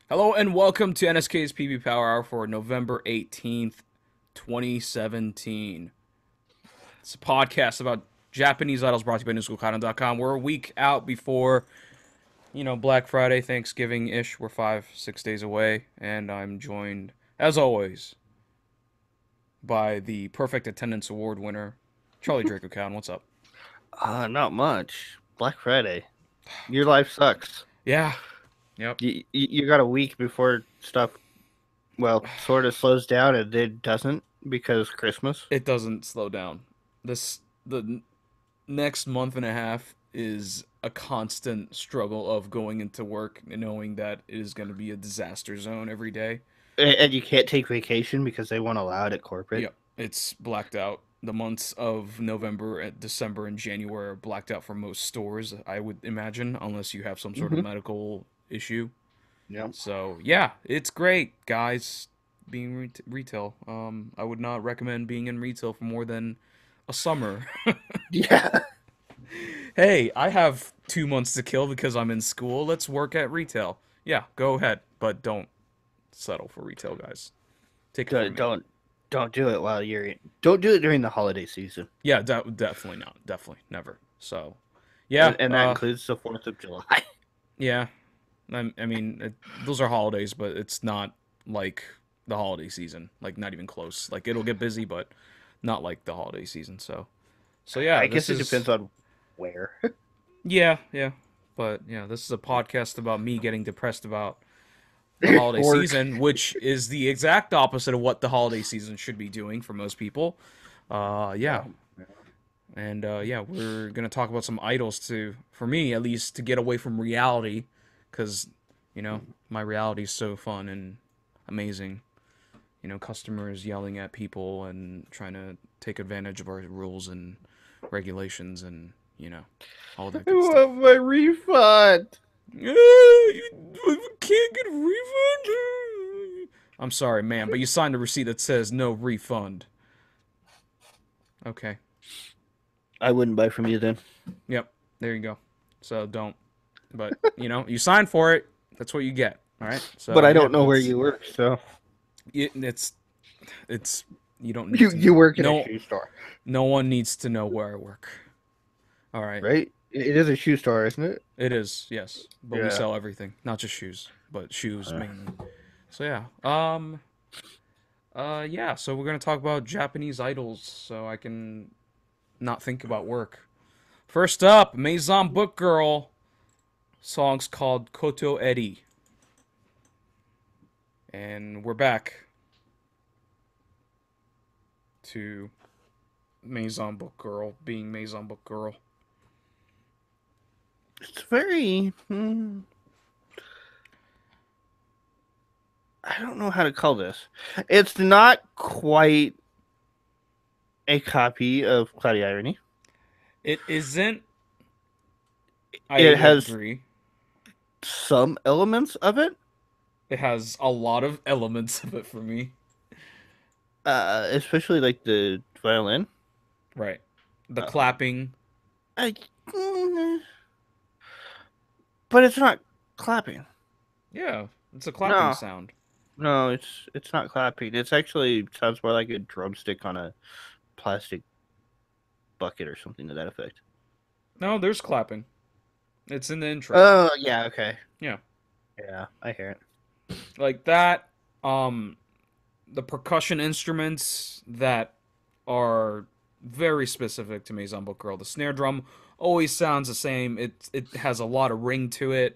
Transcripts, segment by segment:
Hello and welcome to NSK's PB Power Hour for November 18th, 2017. It's a podcast about Japanese idols brought to you by NewSchoolCotton.com. We're a week out before, Black Friday, Thanksgiving-ish. We're 5, 6 days away, and I'm joined, as always, by the Perfect Attendance Award winner, Charlie Draco Cowan. What's up? Not much. Black Friday. Your life sucks. Yeah. Yep. You got a week before stuff, well, sort of slows down, and it doesn't because Christmas. It doesn't slow down. The next month and a half is a constant struggle of going into work and knowing that it is going to be a disaster zone every day. And you can't take vacation because they won't allow it at corporate. Yep, it's blacked out. The months of November, December, and January are blacked out for most stores, I would imagine, unless you have some sort of Mm-hmm. medical issue. Yeah. So, yeah, it's great, guys, being retail. I would not recommend being in retail for more than a summer. Yeah. Hey, I have 2 months to kill because I'm in school. Let's work at retail. Yeah, go ahead, but don't settle for retail, guys. Take it from Don't me. don't do it while you're in. Don't do it during the holiday season. Yeah, definitely not. Definitely never. So, yeah, And that includes the 4th of July. yeah. I mean, those are holidays, but it's not like the holiday season. Like, not even close. Like, it'll get busy, but not like the holiday season. So yeah, I this guess it is depends on where. yeah. But yeah, this is a podcast about me getting depressed about the holiday Work. season, which is the exact opposite of what the holiday season should be doing for most people. Yeah, Um, and yeah, we're gonna talk about some idols to, for me at least, to get away from reality, because my reality is so fun and amazing. Customers yelling at people and trying to take advantage of our rules and regulations and all that I good stuff. want my refund. You can't get a refund. I'm sorry, man, but you signed a receipt that says no refund. Okay. I wouldn't buy from you then. Yep. There you go. So don't. But you signed for it. That's what you get. All right. But So I yeah, don't know where you work, so it's you don't need to you know. work at a No, shoe store, no one needs to know where I work. All right. right? It is a shoe store, isn't it? It is, yes, but we Yeah. sell everything, not just shoes, but shoes Uh, mainly. So yeah. Yeah, so we're gonna talk about Japanese idols so I can not think about work. First up, Maison Book Girl. Song's called Koto Eri. And we're back to Maison Book Girl being Maison Book Girl. it's very. I don't know how to call this. It's not quite a copy of Cloudy Irony. It isn't, I It has agree. some elements of it, It has a lot of elements of it for me. especially like the violin. Right. The Uh, clapping. I, mm, but it's not clapping. Yeah, it's a clapping No, sound. no, it's not clapping. It's actually sounds more like a drumstick on a plastic bucket or something to that effect. No, there's clapping. It's in the intro. Oh, yeah, okay. Yeah. Yeah, I hear it. Like that, um the percussion instruments that are very specific to Maison Book Girl. The snare drum always sounds the same. It has a lot of ring to it.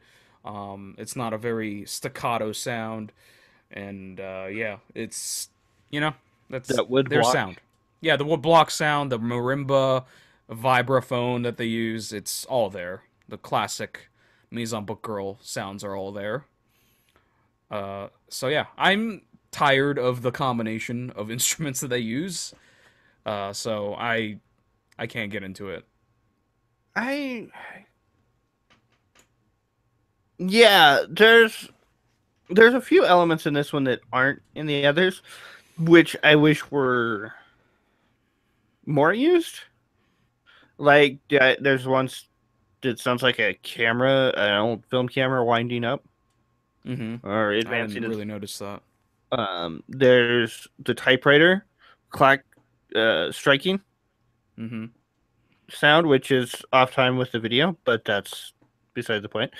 It's not a very staccato sound, and yeah, it's you know that's That wood their block. sound. Yeah, the wood block sound, the marimba vibraphone that they use, it's all there. The classic Maison Book Girl sounds are all there. So yeah, I'm tired of the combination of instruments that they use. So I can't get into it. I Yeah, there's a few elements in this one that aren't in the others, which I wish were more used. Like there's one that sounds like a camera, an old film camera winding up. Mm-hmm. or I advancing didn't its. really notice that. There's the typewriter clock striking Mm-hmm. sound, which is off time with the video, but that's beside the point.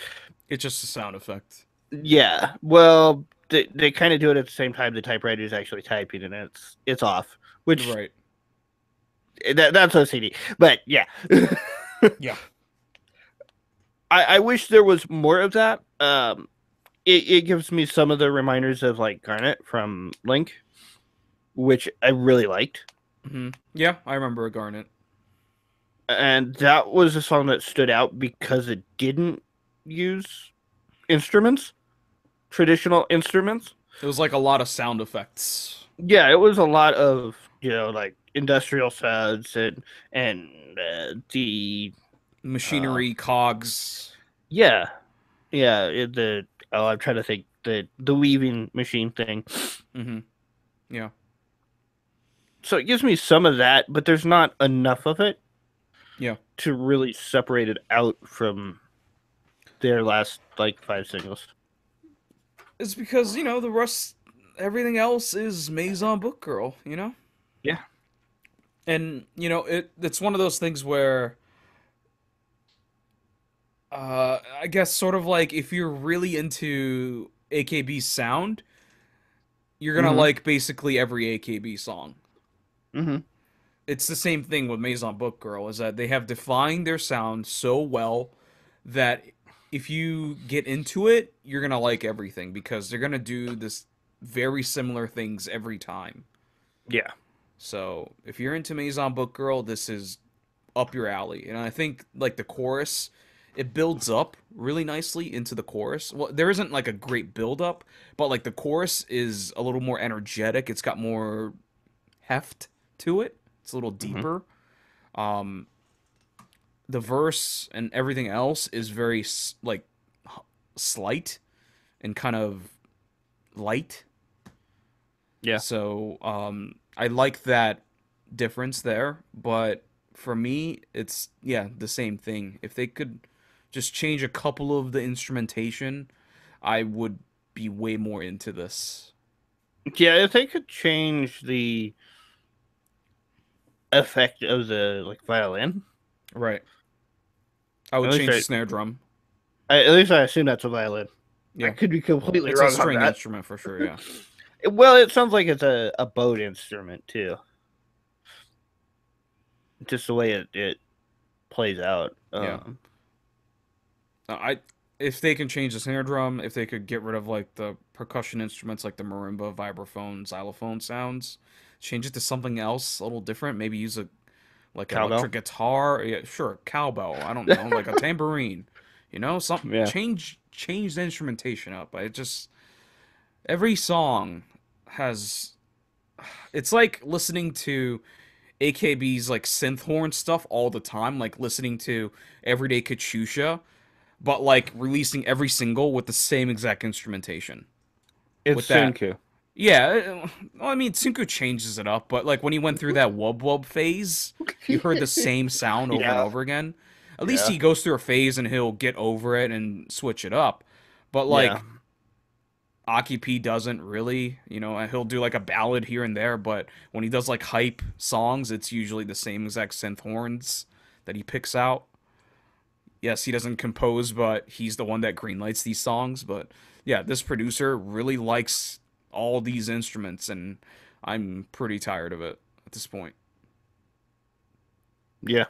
It's just a sound effect. Yeah, well, they kind of do it at the same time the typewriter is actually typing, and it's off, which Right. that's OCD. But yeah, Yeah. I wish there was more of that. It gives me some of the reminders of like Garnet from Link, which I really liked. Mm-hmm. Yeah, I remember a Garnet. And that was a song that stood out because it didn't use instruments, traditional instruments. It was like a lot of sound effects. Yeah, it was a lot of like industrial sounds and the Machinery, cogs. yeah, yeah, the I'm trying to think the weaving machine thing. Mm-hmm. Yeah. So it gives me some of that, but there's not enough of it Yeah. to really separate it out from their last like 5 singles. It's because, the rest, everything else is Maison Book Girl, Yeah. And, it's one of those things where, I guess sort of like if you're really into AKB's sound, you're gonna Mm-hmm. like basically every AKB song. Mm-hmm. It's the same thing with Maison Book Girl, is that they have defined their sound so well that if you get into it, you're gonna like everything because they're gonna do this very similar things every time. Yeah. So if you're into Maison Book Girl, this is up your alley. And I think like the chorus, it builds up really nicely into the chorus. Well, there isn't like a great build up, but like the chorus is a little more energetic. It's got more heft to it. It's a little Mm-hmm. deeper. Um, the verse and everything else is very like slight and kind of light. Yeah. So I like that difference there, but for me, it's yeah the same thing. If they could just change a couple of the instrumentation, I would be way more into this. Yeah, if they could change the effect of the like violin, Right. I at would least change the snare drum. at least I assume that's a violin. I Yeah, could be completely it's a wrong on string that. instrument for sure. Yeah. Well, it sounds like it's a bowed instrument too. Just the way it plays out. Yeah. I if they can change the snare drum, if they could get rid of like the percussion instruments like the marimba, vibraphone, xylophone sounds, change it to something else a little different. Maybe use a like an Cowbell. electric guitar. Yeah, sure, cowbell. I don't know, like a tambourine. Some Yeah. change the instrumentation up. I just every song has. It's like listening to AKB's like synth horn stuff all the time, like listening to Everyday Kachusha, but like releasing every single with the same exact instrumentation. It's With that, Sunku. yeah. Well, I mean, Tsunku changes it up, but like when he went through that wub wub phase, you heard the same sound over and Yeah. over again. At least Yeah. he goes through a phase and he'll get over it and switch it up. But Yeah. like Aki P doesn't really, and he'll do like a ballad here and there, but when he does like hype songs, it's usually the same exact synth horns that he picks out. Yes, he doesn't compose, but he's the one that greenlights these songs. But yeah, this producer really likes all these instruments, and I'm pretty tired of it at this point. Yeah.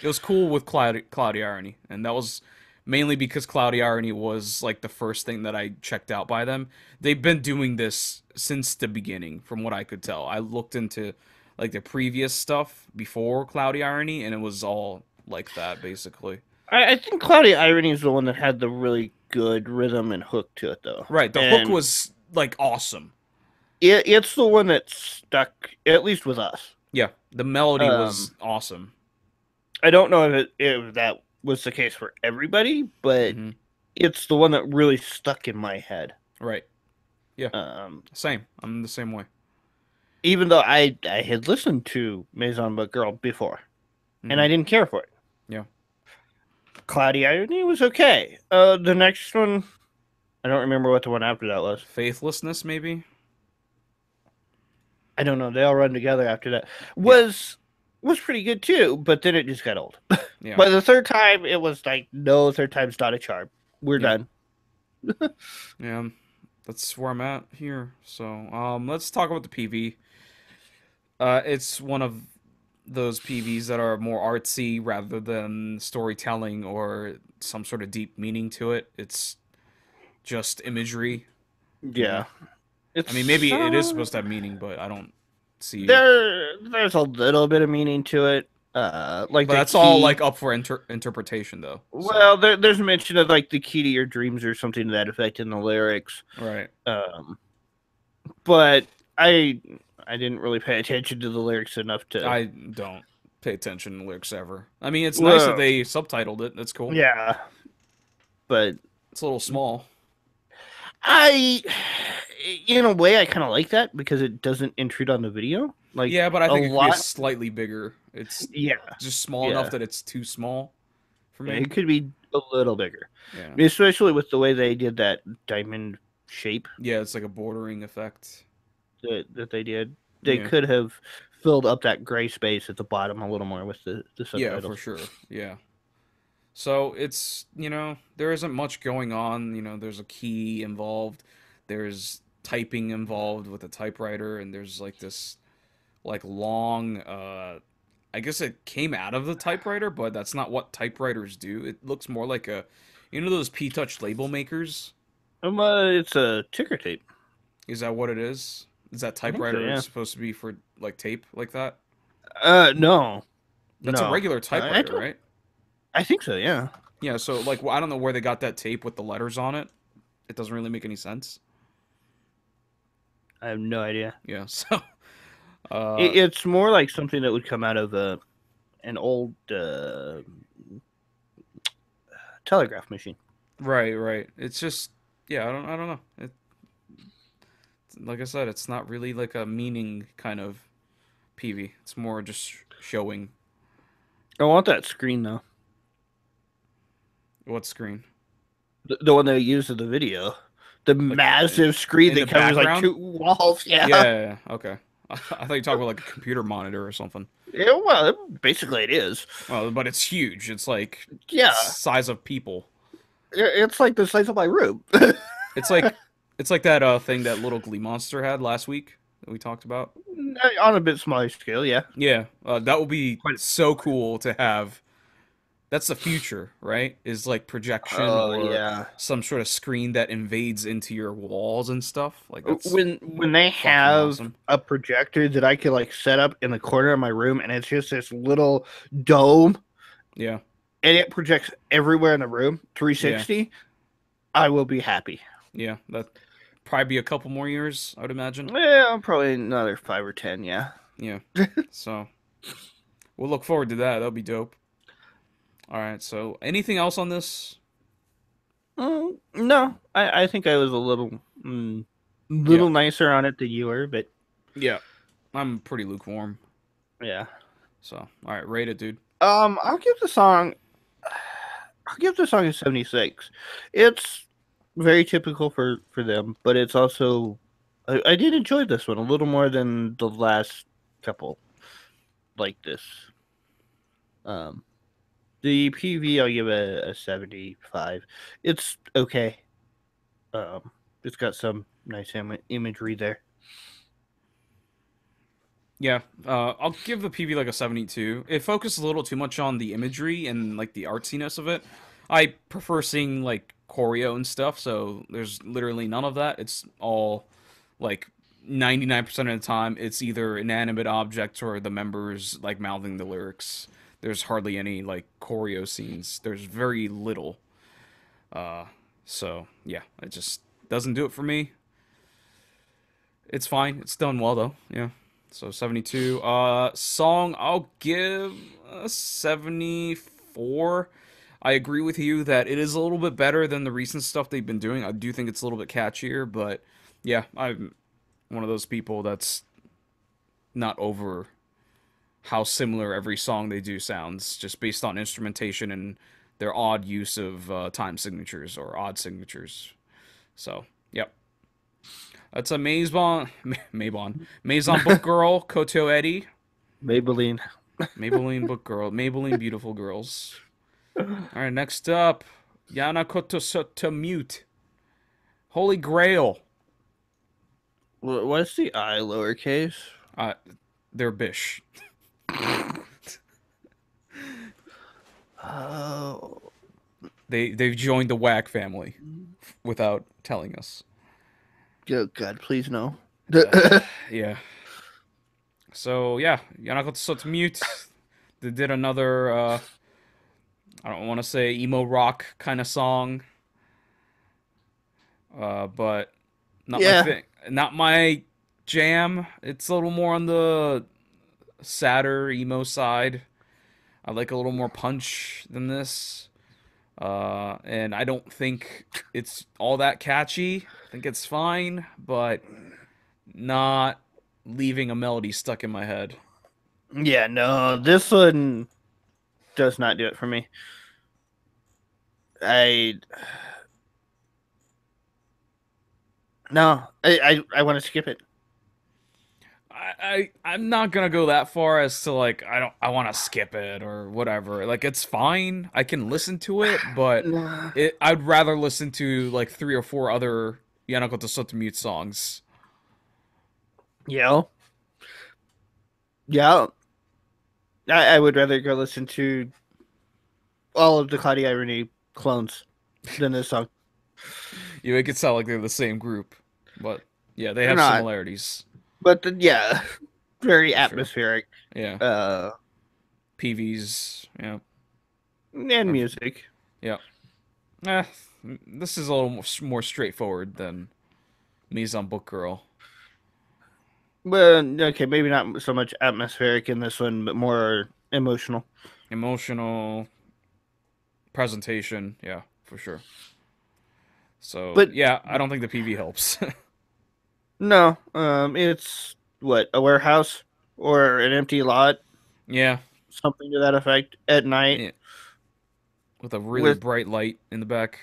It was cool with Cloudy Irony, and that was mainly because Cloudy Irony was like the first thing that I checked out by them. They've been doing this since the beginning, from what I could tell. I looked into like the previous stuff before Cloudy Irony, and it was all like that basically. I think Cloudy Irony is the one that had the really good rhythm and hook to it, though. Right, the hook And was like awesome. it's the one that stuck, at least with us. Yeah, the melody Um, was awesome. I don't know if that was the case for everybody, but Hmm. it's the one that really stuck in my head. Right. Yeah. Um, Same. I'm the same way. Even though I had listened to Maison but Girl before, and Hmm. I didn't care for it. Yeah. Cloudy Irony was okay. The next one, I don't remember what the one after that was. Faithlessness, maybe. I don't know. They all run together after that. Yeah, Was pretty good too, but then it just got old. yeah, By the third time, it was like, no, third time's not a charm. We're yeah, done. yeah. That's where I'm at here. So, let's talk about the PV. It's one of those PVs that are more artsy rather than storytelling or some sort of deep meaning to it. It's just imagery, you know. Yeah, I mean, it's maybe it is supposed to have meaning, but I don't see. there's a little bit of meaning to it. Like But the that's all like key. up for interpretation, though. So, Well, there's mention of like the key to your dreams or something to that effect in the lyrics. right. Um, but I I didn't really pay attention to the lyrics enough to. I don't pay attention to lyrics ever. I mean, it's nice that Well, they subtitled it. That's cool. yeah, but It's a little small. I, in a way, I kind of like that because it doesn't intrude on the video. Like Yeah, but I a think it could be lot. slightly bigger. It's Yeah, just small enough yeah, that it's too small for yeah. me. It could be a little bigger, Yeah. especially with the way they did that diamond shape Yeah, it's like a bordering effect. that they did. They Yeah. could have filled up that gray space at the bottom a little more with the Yeah, for subtitles. sure. Yeah. So it's, there isn't much going on. There's a key involved. There's typing involved with a typewriter, and there's like this like long I guess it came out of the typewriter, but that's not what typewriters do. It looks more like those P-Touch label makers? It's a ticker tape. Is that what it is? Is that I think so. typewriter Yeah. supposed to be for like tape like that? No, That's a no. regular I typewriter, don't. right? I think so. Yeah. Yeah, so like I don't know where they got that tape with the letters on it. It doesn't really make any sense. I have no idea. Yeah, so uh It's more like something that would come out of an old telegraph machine. right, right. It's just yeah, I don't know. Like I said, it's not really like a meaning kind of PV. It's more just showing I want that screen though. what screen. The one they used in the video. The Like massive screen in the that covers like background? 2 walls. Yeah. Yeah, okay. I thought you talked about like a computer monitor or something. Yeah, well, basically it is. Well, but it's huge. It's like Yeah. size of people. It's like the size of my room. It's like that thing that little Glee Monster had last week that we talked about. On a bit smaller scale, yeah. Yeah, that would be Quite. so cool to have. That's the future, right? Is like projection Oh or yeah. some sort of screen that invades into your walls and stuff. Like that's When they fucking have awesome. a projector that I could like set up in the corner of my room and it's just this little dome Yeah, and it projects everywhere in the room, yeah, 360, I will be happy. yeah. That probably be a couple more years, I would imagine. Yeah, probably another 5 or 10, yeah. Yeah. So we'll look forward to that. That'll be dope. All right. So anything else on this? No, I think I was a little Yeah. little nicer on it than you were, but Yeah. I'm pretty lukewarm. yeah. So all right, rate it, dude. I'll give the song a 76. It's very typical for them, but it's also I did enjoy this one a little more than the last couple like this. Um, the PV I'll give a 75. It's okay. Um, it's got some nice imagery there. Yeah, I'll give the PV like a 72. It focuses a little too much on the imagery and like the artsiness of it. I prefer seeing like choreo and stuff, so there's literally none of that. It's all like 99% of the time it's either inanimate objects or the members like mouthing the lyrics. There's hardly any like choreo scenes. There's very little. Uh so yeah, it just doesn't do it for me. It's fine. It's done well though. Yeah. So 72. Song I'll give a 74. I agree with you that it is a little bit better than the recent stuff they've been doing. I do think it's a little bit catchier, but yeah, I'm one of those people that's not over how similar every song they do sounds, just based on instrumentation and their odd use of time signatures or odd signatures. So, yep. That's a Maison Book Girl, Koto Eddie, Maybelline. Maybelline Book Girl, Maybelline Beautiful Girls. All right, next up, Yanakoto Sotto Mute, Holy Grail. What's the I lowercase? Uh, they're Bish. Oh, They've joined the Whack family without telling us. oh God, please no. Yeah. So yeah, Yanakoto Sotto Mute. They did another. I don't want to say emo rock kind of song, but not my Yeah, thing. Not my jam. It's a little more on the sadder emo side. I like a little more punch than this. And I don't think it's all that catchy. I think it's fine, but not leaving a melody stuck in my head. yeah, no, this one does not do it for me. I no, I want to skip it. I'm not gonna go that far as to like I want to skip it or whatever. Like it's fine. I can listen to it, but Nah. I'd rather listen to like three or four other Yanakoto Sotto Mute songs. Yeah, yeah. I would rather go listen to all of the Cloudy Irony clones than this song. You make it sound like they're the same group, but yeah, they They're have not, similarities but yeah, very for sure. atmospheric. Yeah, Uh, PVs. Yeah, and I've, music. yeah. Eh, this is a little more straightforward than Maison Book Girl. Well, okay, maybe not so much atmospheric in this one, but more emotional. Emotional presentation. Yeah, for sure. So But yeah, I don't think the PV helps. no, it's what, a warehouse or an empty lot, Yeah, something to that effect at night yeah, with a really with bright light in the back,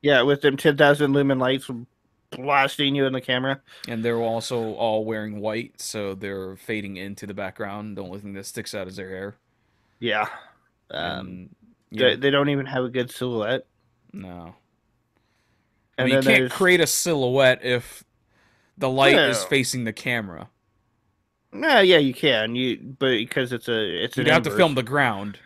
yeah, with them 10,000 lumen lights blasting you in the camera. and they're also all wearing white, so they're fading into the background. The only thing that sticks out is their hair, Yeah, um, and yeah, they don't even have a good silhouette. no. I And mean, you then can't there's create a silhouette if the light is well, facing the camera. yeah, yeah, you can but because it's an You'd have to film inverse. the ground,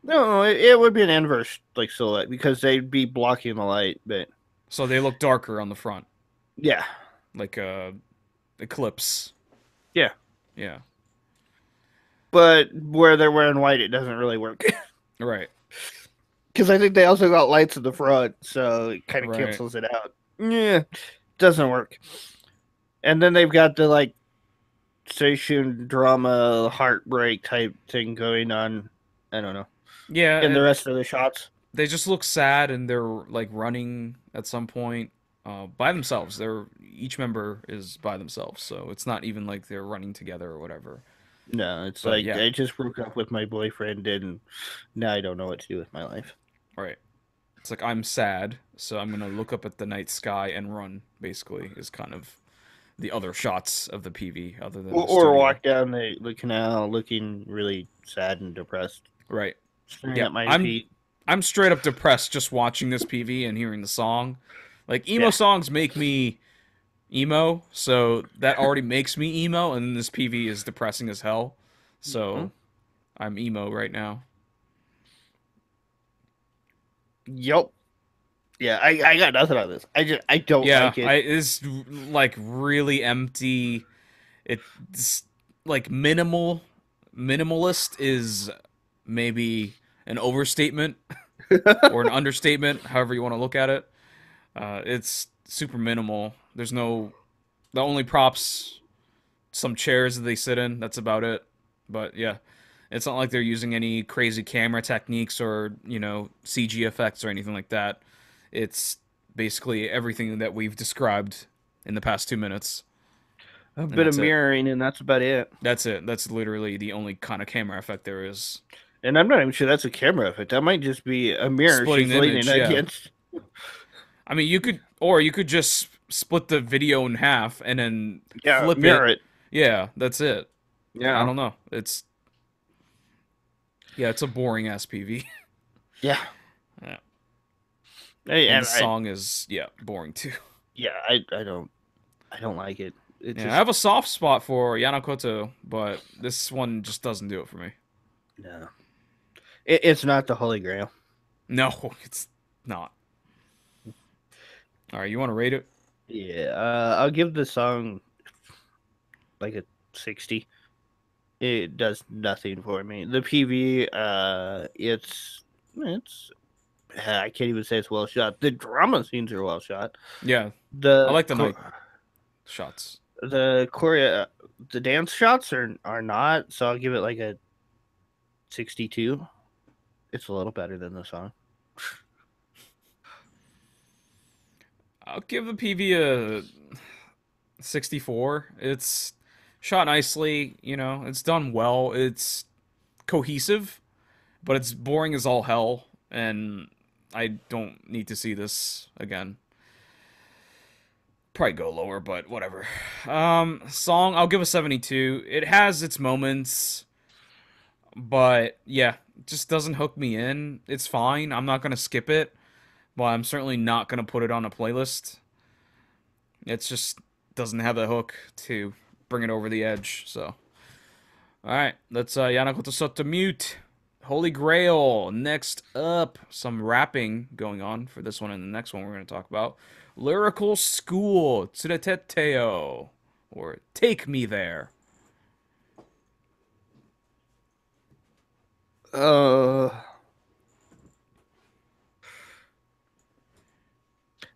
No, it would be an inverse like silhouette because they'd be blocking the light. But so they look darker on the front, yeah, like a eclipse. yeah. Yeah, But where they're wearing white, it doesn't really work. right, Because I think they also got lights at the front, so it kind of right. cancels it out. Yeah, doesn't work. And then they've got the like station drama heartbreak type thing going on. I don't know. In Yeah, the rest of the shots. they just look sad and they're like running at some point by themselves. They're each member is by themselves, so it's not even like they're running together or whatever. No, it's But like yeah, I just broke up with my boyfriend and now I don't know what to do with my life. right. It's like I'm sad, so I'm gonna look up at the night sky and run. Basically, is kind of the other shots of the PV other than the Or studio. walk down the canal looking really sad and depressed, Right. staring Yeah, at my feet. I'm straight up depressed just watching this PV and hearing the song. Like emo Yeah. songs make me emo, so that already makes me emo, and this PV is depressing as hell. Mhm. So I'm emo right now. Yup. Yeah, I got nothing on this. I don't Yeah, like it. it's like really empty. It's like minimalist is maybe an overstatement or an understatement, however you want to look at it. It's super minimal. There's no the only props, some chairs that they sit in. That's about it. But yeah, it's not like they're using any crazy camera techniques or CG effects or anything like that. It's basically everything that we've described in the past 2 minutes, A and bit of that's it. mirroring, and that's about it. That's it. That's literally the only kind of camera effect there is. And I'm not even sure that's a camera effect. That might just be a mirror Splitting she's the leaning image, yeah. against. I mean, you could Or you could just split the video in half and then Yeah, flip mirror it. it. Yeah, that's it. I Yeah, don't know. It's a boring ass PV. yeah. Yeah. And the And I song is boring too. yeah, I don't like it. It Yeah, I just have a soft spot for Yanakoto, but this one just doesn't do it for me. no. It's not the Holy Grail. No, it's not. All right, you want to rate it? Yeah, I'll give the song like a 60. It does nothing for me. The PV, it's I can't even say it's well shot. The drama scenes are well shot. Yeah, I The like the night shots. the choreo, the dance shots are not. So I'll give it like a 62. It's a little better than the song. I'll give the PV a 64. It's shot nicely, it's done well. It's cohesive, but it's boring as all hell, and I don't need to see this again. Probably go lower, but whatever. Song, I'll give a 72. It has its moments, but yeah, it just doesn't hook me in. It's fine. I'm not gonna skip it, but I'm certainly not gonna put it on a playlist. It's just doesn't have the hook to bring it over the edge. So, all right, let's Yanakoto Sotto Mute. Holy Grail. Next up, some rapping going on for this one and the next one we're going to talk about. Lyrical School, Tsureteteo, or Take Me There. Uh,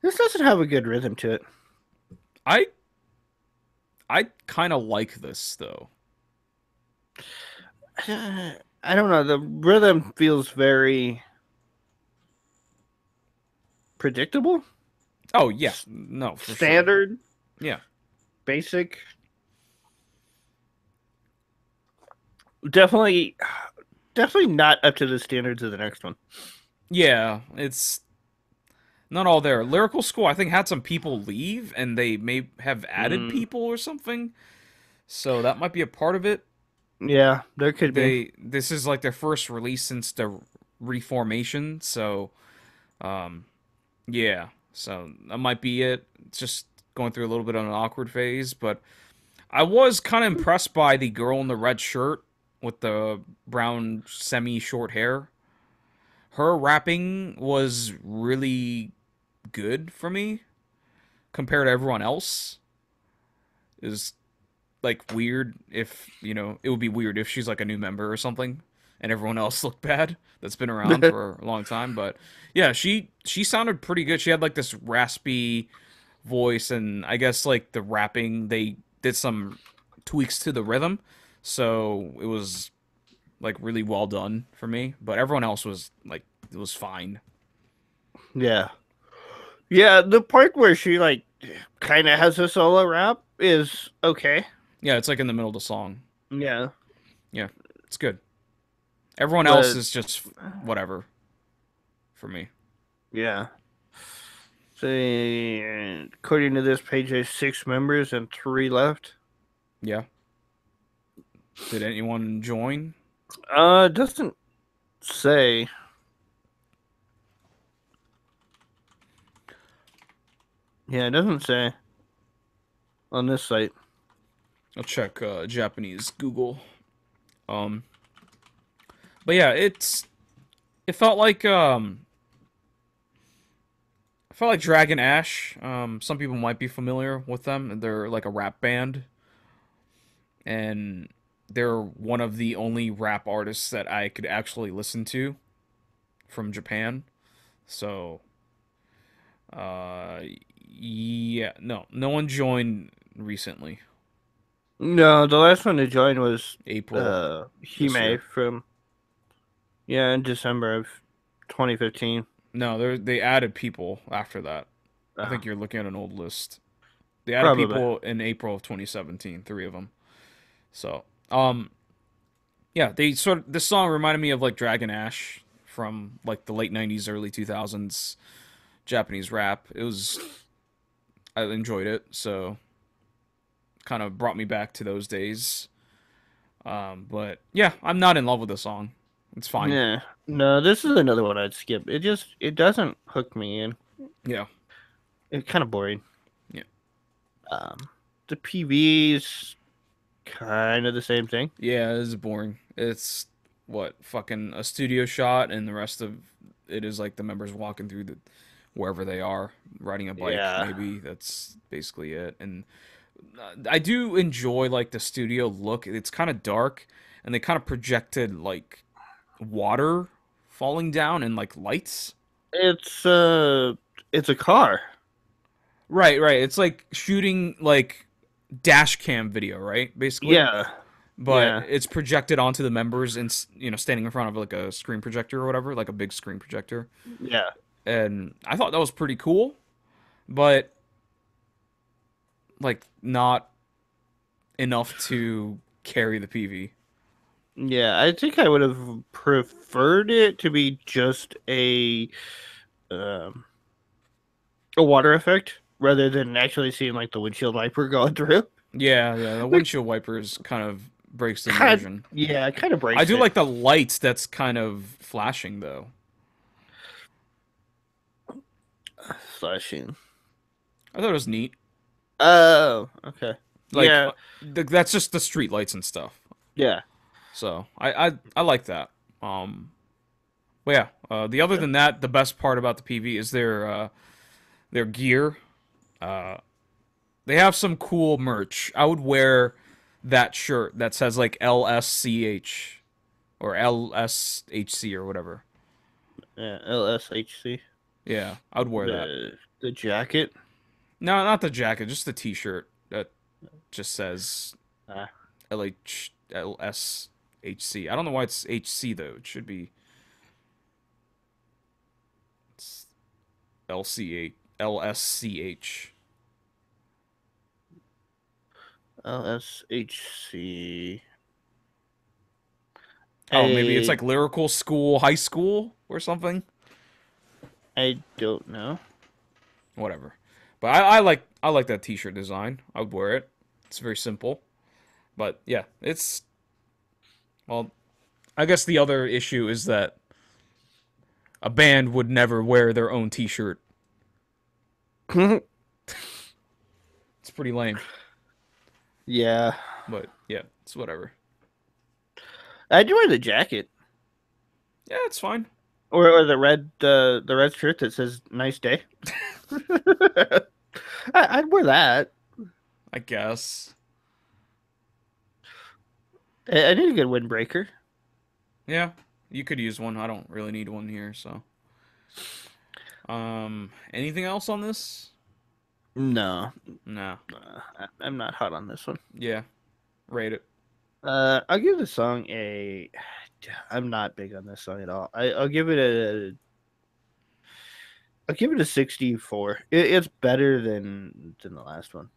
this doesn't have a good rhythm to it. I I kind of like this though. I don't know. The rhythm feels very predictable, Oh yeah, no, for sure. standard, Yeah. basic. Definitely, definitely not up to the standards of the next one. Yeah, it's not all there. Lyrical School, I think, had some people leave and they may have added Mm, people or something. So that might be a part of it. yeah, there could be. This is like their first release since the reformation, so um yeah, so that might be it. It's just going through a little bit of an awkward phase, but I was kind of impressed by the girl in the red shirt with the brown semi short hair. Her rapping was really good for me compared to everyone else. It was like weird if, it would be weird if she's like a new member or something and everyone else looked bad that's been around for a long time, but yeah, she sounded pretty good. She had like this raspy voice, and I guess like the rapping, they did some tweaks to the rhythm, so it was like really well done for me, but everyone else was like, it was fine. Yeah, yeah. The part where she like kind of has a solo rap is okay. Yeah, it's like in the middle of the song. Yeah, Yeah, it's good. Everyone else but is just whatever for me. yeah. So, according to this page, there's 6 members and 3 left. Yeah. Did anyone join? It doesn't say. Yeah, it doesn't say on this site. I'll check Japanese Google. Um, but yeah, it felt like Dragon Ash. Some people might be familiar with them. They're like a rap band, and they're one of the only rap artists that I could actually listen to from Japan. So, uh, yeah, no one joined recently. No, the last one to join was April this Hime year. from in December of 2015. No, they added people after that. I Uh, think you're looking at an old list. They added Probably. people in April of 2017, 3 of them. So, yeah, this song reminded me of like Dragon Ash from like the late 90s, early 2000s Japanese rap. It was I enjoyed it, so kind of brought me back to those days. But yeah, I'm not in love with the song. It's fine. Yeah. No, this is another one I'd skip. It doesn't hook me in. Yeah, It's kind of boring. yeah, Um, the PV's kind of the same thing. yeah. It's boring. It's what fucking a studio shot, and the rest of it is like the members walking through the wherever they are, riding a bike. Yeah. Maybe that's basically it. And I do enjoy like the studio look. It's kind of dark, and they kind of projected like water falling down and like lights. It's uh it's a car. Right, right. It's like shooting like dash cam video, right? Basically, Yeah. but Yeah. it's projected onto the members and standing in front of like a screen projector or whatever, like a big screen projector. Yeah. And I thought that was pretty cool, but like not enough to carry the PV. Yeah, I think I would have preferred it to be just um a water effect rather than actually seeing like the windshield wiper going through. Yeah, yeah. The Like windshield wipers kind of breaks the kind immersion. yeah, it kind of I breaks do it. like the lights that's kind of flashing though. Flashing. I thought it was neat. Oh, okay. Like Yeah. that's just the street lights and stuff. Yeah. So I like that. But yeah. The other Okay. than that, the best part about the PV is their gear. Uh, they have some cool merch. I would wear that shirt that says like LSCH or LSHC or whatever. Yeah, LSHC. Yeah, I would wear that. The jacket. No, not the jacket, just the T-shirt that just says Ah. LSHC. I don't know why it's HC though. It should be LCH LSCH. LSHC. Oh, maybe it's I like Lyrical School High School or something. I don't know. Whatever. But I like that T-shirt design. I would wear it. It's very simple. But yeah, it's well. I guess the other issue is that a band would never wear their own T-shirt. It's pretty lame. Yeah. But yeah, it's whatever. I do wear the jacket. Yeah, it's fine. Or the red shirt that says "Nice day." I'd wear that. I guess. I need a good windbreaker. Yeah, you could use one. I don't really need one here, so. Anything else on this? No, No. I'm not hot on this one. Yeah, rate it. I'll give the song a. I'm not big on this song at all. I'll give it a. I'll give it a 64. It's better than the last one.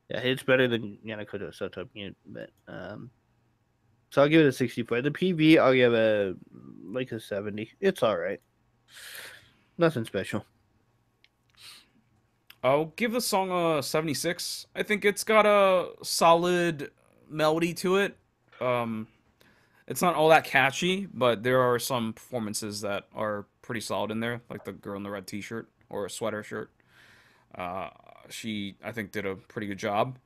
Yeah, it's better than Yanakoto Sotto Mute, but so I'll give it a 64. The PV I'll give a like a 70. It's all right. Nothing special. I'll give the song a 76. I think it's got a solid melody to it. Um, it's not all that catchy, but there are some performances that are pretty solid in there, like the girl in the red t-shirt or a sweater shirt. Uh, she, I think, did a pretty good job.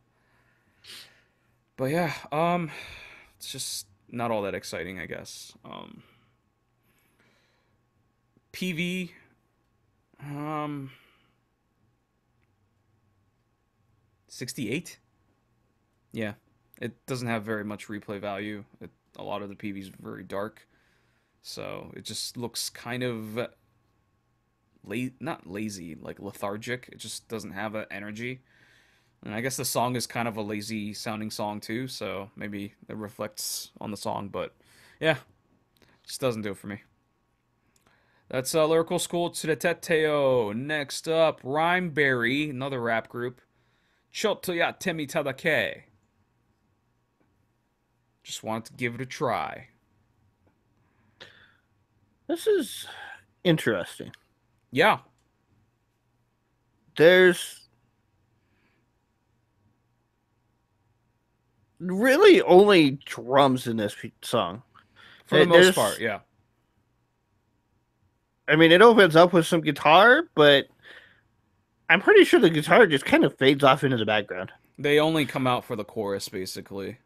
But yeah, it's just not all that exciting, I guess. PV, um, 68. Yeah, it doesn't have very much replay value. A lot of the PV is very dark, so it just looks kind of not lazy, like lethargic. It just doesn't have that energy. And I guess the song is kind of a lazy sounding song too, so maybe it reflects on the song. But yeah, just doesn't do it for me. That's Lyrical School Tsureteteo. Next up, Rhymeberry, another rap group. Choto ya temi tadake. Just wanted to give it a try. This is interesting. Yeah, there's really only drums in this song. For the most part, There's, yeah. I mean, it opens up with some guitar, but I'm pretty sure the guitar just kind of fades off into the background. They only come out for the chorus, basically.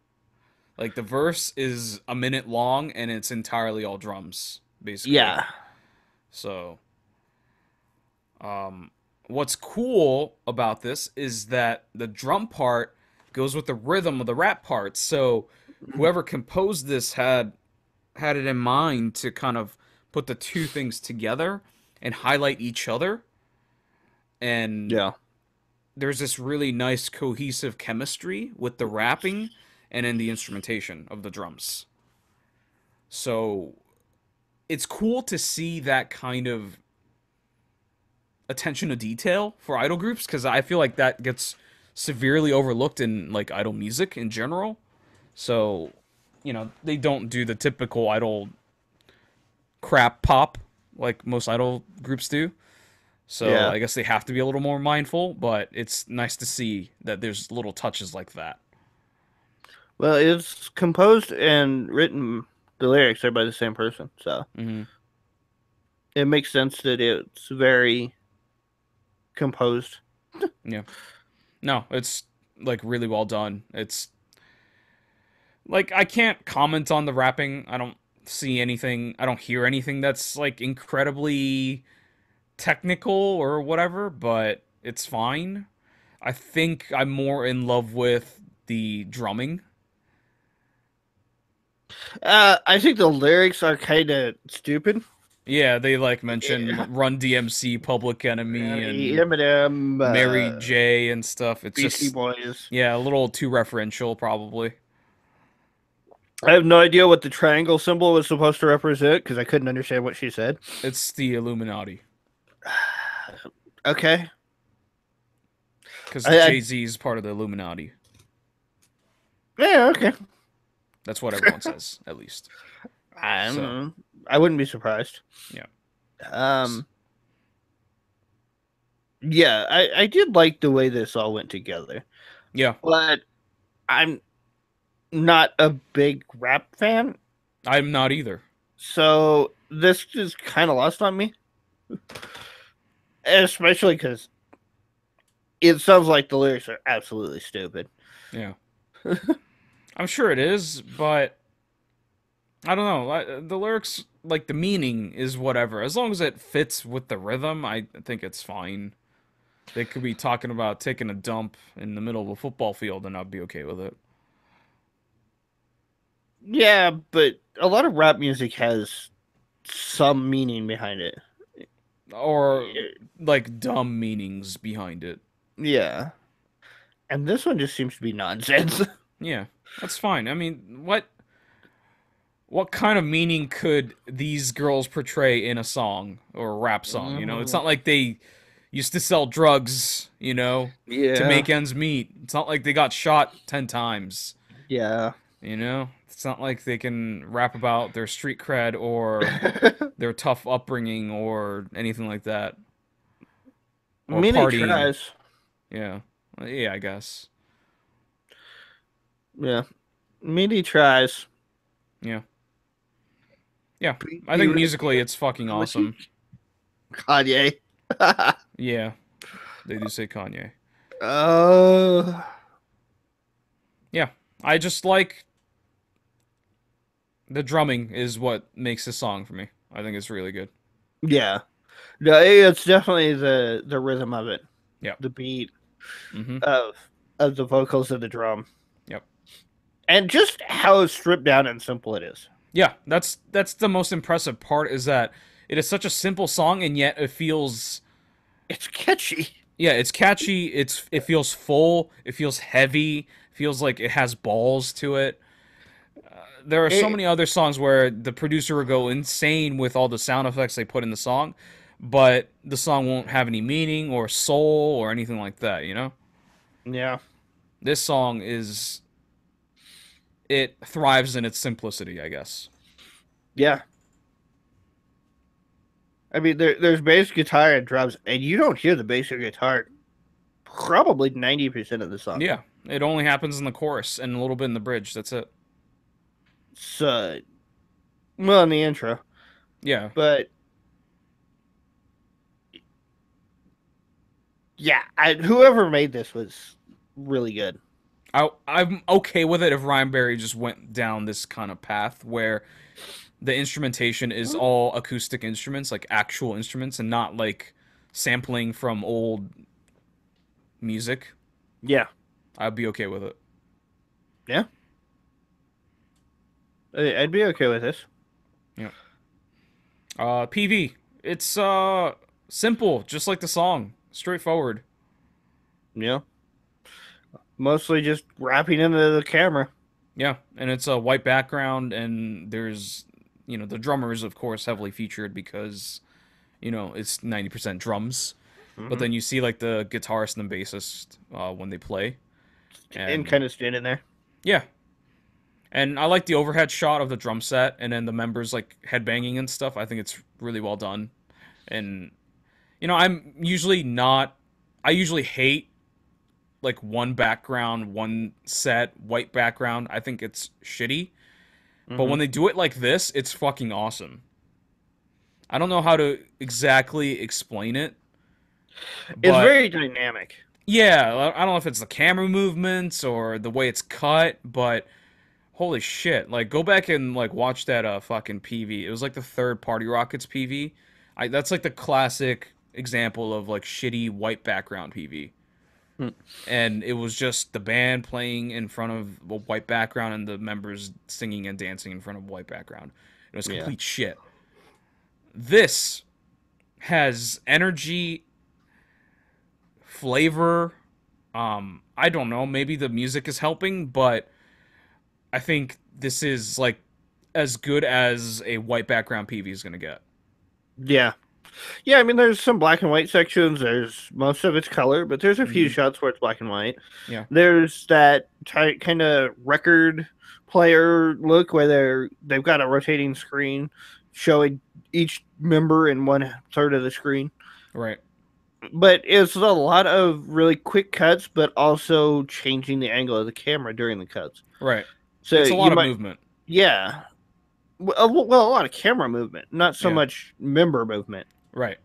Like the verse is a minute long and it's entirely all drums, basically. Yeah. So, um, what's cool about this is that the drum part goes with the rhythm of the rap part. So, whoever composed this had it in mind to kind of put the two things together and highlight each other. And Yeah. there's this really nice cohesive chemistry with the rapping and in the instrumentation of the drums. So it's cool to see that kind of attention to detail for idol groups because I feel like that gets severely overlooked in like idol music in general. So, they don't do the typical idol crap pop like most idol groups do. So Yeah. I guess they have to be a little more mindful, but it's nice to see that there's little touches like that. Well, it's composed and written. The lyrics are by the same person, so Hmm. it makes sense that it's very composed. Yeah. No, it's like really well done. It's like I can't comment on the rapping. I don't see anything. I don't hear anything that's like incredibly technical or whatever, but it's fine. I think I'm more in love with the drumming. I think the lyrics are kind of stupid. Yeah, they like Yeah. mention Run DMC, Public Enemy, and Eminem, Mary J and stuff. It's Beastie just, Boys. yeah, a little too referential, probably. I have no idea what the triangle symbol was supposed to represent because I couldn't understand what she said. It's the Illuminati Okay. because I Jay-Z is part of the Illuminati. yeah, okay. That's what everyone says, at least. I don't So, know. I wouldn't be surprised. yeah. Um, yeah, I did like the way this all went together, Yeah, but I'm not a big rap fan, I'm not either. so this just kind of lost on me, especially because it sounds like the lyrics are absolutely stupid. Yeah. I'm sure it is, but I don't know. The lyrics, like the meaning, is whatever. As long as it fits with the rhythm, I think it's fine. They could be talking about taking a dump in the middle of a football field, and I'd be okay with it. Yeah, but a lot of rap music has some meaning behind it. Or like dumb meanings behind it. Yeah, and this one just seems to be nonsense. Yeah, that's fine. I mean, what kind of meaning could these girls portray in a song or a rap song? It's not like they used to sell drugs, to Yeah, make ends meet. It's not like they got shot 10 times, yeah. It's not like they can rap about their street cred or their tough upbringing or anything like that. Or Many partying. tries. Yeah. Yeah, I guess. Yeah, many tries. Yeah. Yeah. I think musically it's fucking awesome. Kanye. Yeah. They do say Kanye. uh, Yeah. I just like the drumming is what makes this song for me. I think it's really good. yeah. No, it's definitely the rhythm of it, Yep. the beat Mm-hmm. of of the vocals of the drum, Yep. and just how stripped down and simple it is. Yeah, that's the most impressive part is that it is such a simple song and yet it feels It's catchy. yeah, it's catchy, it feels full, it feels heavy, feels like it has balls to it. There are so It, many other songs where the producer will go insane with all the sound effects they put in the song, but the song won't have any meaning or soul or anything like that. yeah, This song it thrives in its simplicity, I guess. yeah. I mean, there's bass guitar and drums, and you don't hear the bass or guitar probably 90% of the song. Yeah, it only happens in the chorus and a little bit in the bridge. That's it. So, well, in the intro, Yeah, but yeah, whoever made this was really good. I'm okay with it if Rhymeberry just went down this kind of path where the instrumentation is all acoustic instruments, like actual instruments, and not like sampling from old music. Yeah, I'd be okay with it. yeah, I'd be okay with this. Yeah. PV. It's simple, just like the song, straightforward. Yeah, mostly just rapping into the camera. Yeah, and it's a white background, and there's the drummer is of course heavily featured because it's 90% drums. But Hmm. then you see like the guitarist and the bassist when they play, And and kind of standing there. yeah, and I like the overhead shot of the drum set and then the members like headbanging and stuff. I think it's really well done. And I'm usually not. I usually hate like one background, one set, white background. I think it's shitty. But Hmm. when they do it like this, it's fucking awesome. I don't know how to exactly explain it, It's but very dynamic. yeah, I don't know if it's the camera movements or the way it's cut, but holy shit! Like, go back and like watch that fucking PV. It was like the third Party Rockets PV. That's like the classic example of like shitty white background PV. Hmm. And it was just the band playing in front of a white background and the members singing and dancing in front of a white background. It was Yeah. complete shit. This has energy, flavor. I don't know. Maybe the music is helping, but I think this is like as good as a white background PV is gonna get. Yeah. Yeah, I mean, there's some black and white sections. There's most of it's color, but there's a few Mm-hmm. shots where it's black and white. Yeah. There's that kind of record player look where they've got a rotating screen showing each member in one third of the screen. Right. But it's a lot of really quick cuts, but also changing the angle of the camera during the cuts. Right. So It's a you lot of might, movement. yeah, well, a lot of camera movement, not so Yeah. much member movement, Right.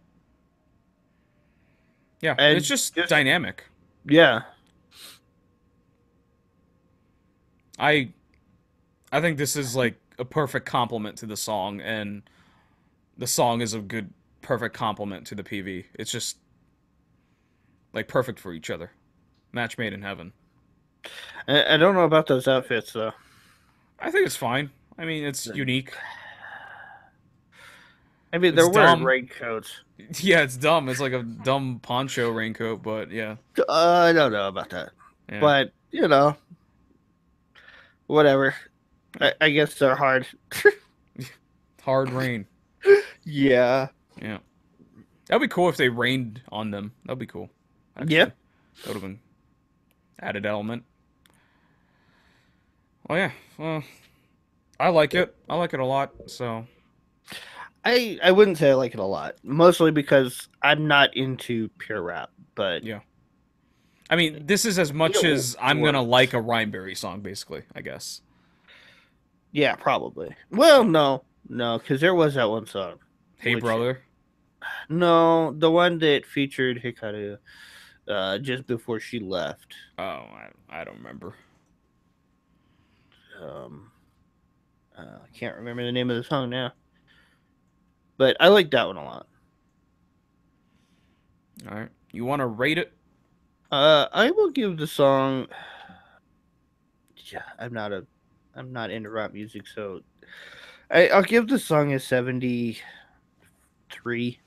Yeah. It's and just just dynamic. yeah. I I think this is like a perfect complement to the song, and the song is a good, perfect complement to the PV. It's just like perfect for each other. Match made in heaven. I don't know about those outfits though. I think it's fine. I mean, it's unique. I mean, It's they're wearing dumb. raincoats. Yeah, it's dumb. It's like a dumb poncho raincoat, but yeah, I don't know about that, yeah, but whatever. I guess they're hard. hard rain. Yeah. Yeah, that'd be cool if they rained on them. That'd be cool. Yeah. Actually, that would have been added element. Oh yeah, well, I like it. I like it a lot. So I wouldn't say I like it a lot, mostly because I'm not into pure rap, but yeah, I mean, this is as much it as I'm gonna like works. a Rhymeberry song, basically. I guess. Yeah, probably. Well, no, because there was that one song, Hey which brother. no, the one that featured Hikaru, just before she left. Oh, I don't remember. Um, I can't remember the name of the song now, but I like that one a lot. All right, you want to rate it? I will give the song. Yeah, I'm not into rap music, so I'll give the song a 73,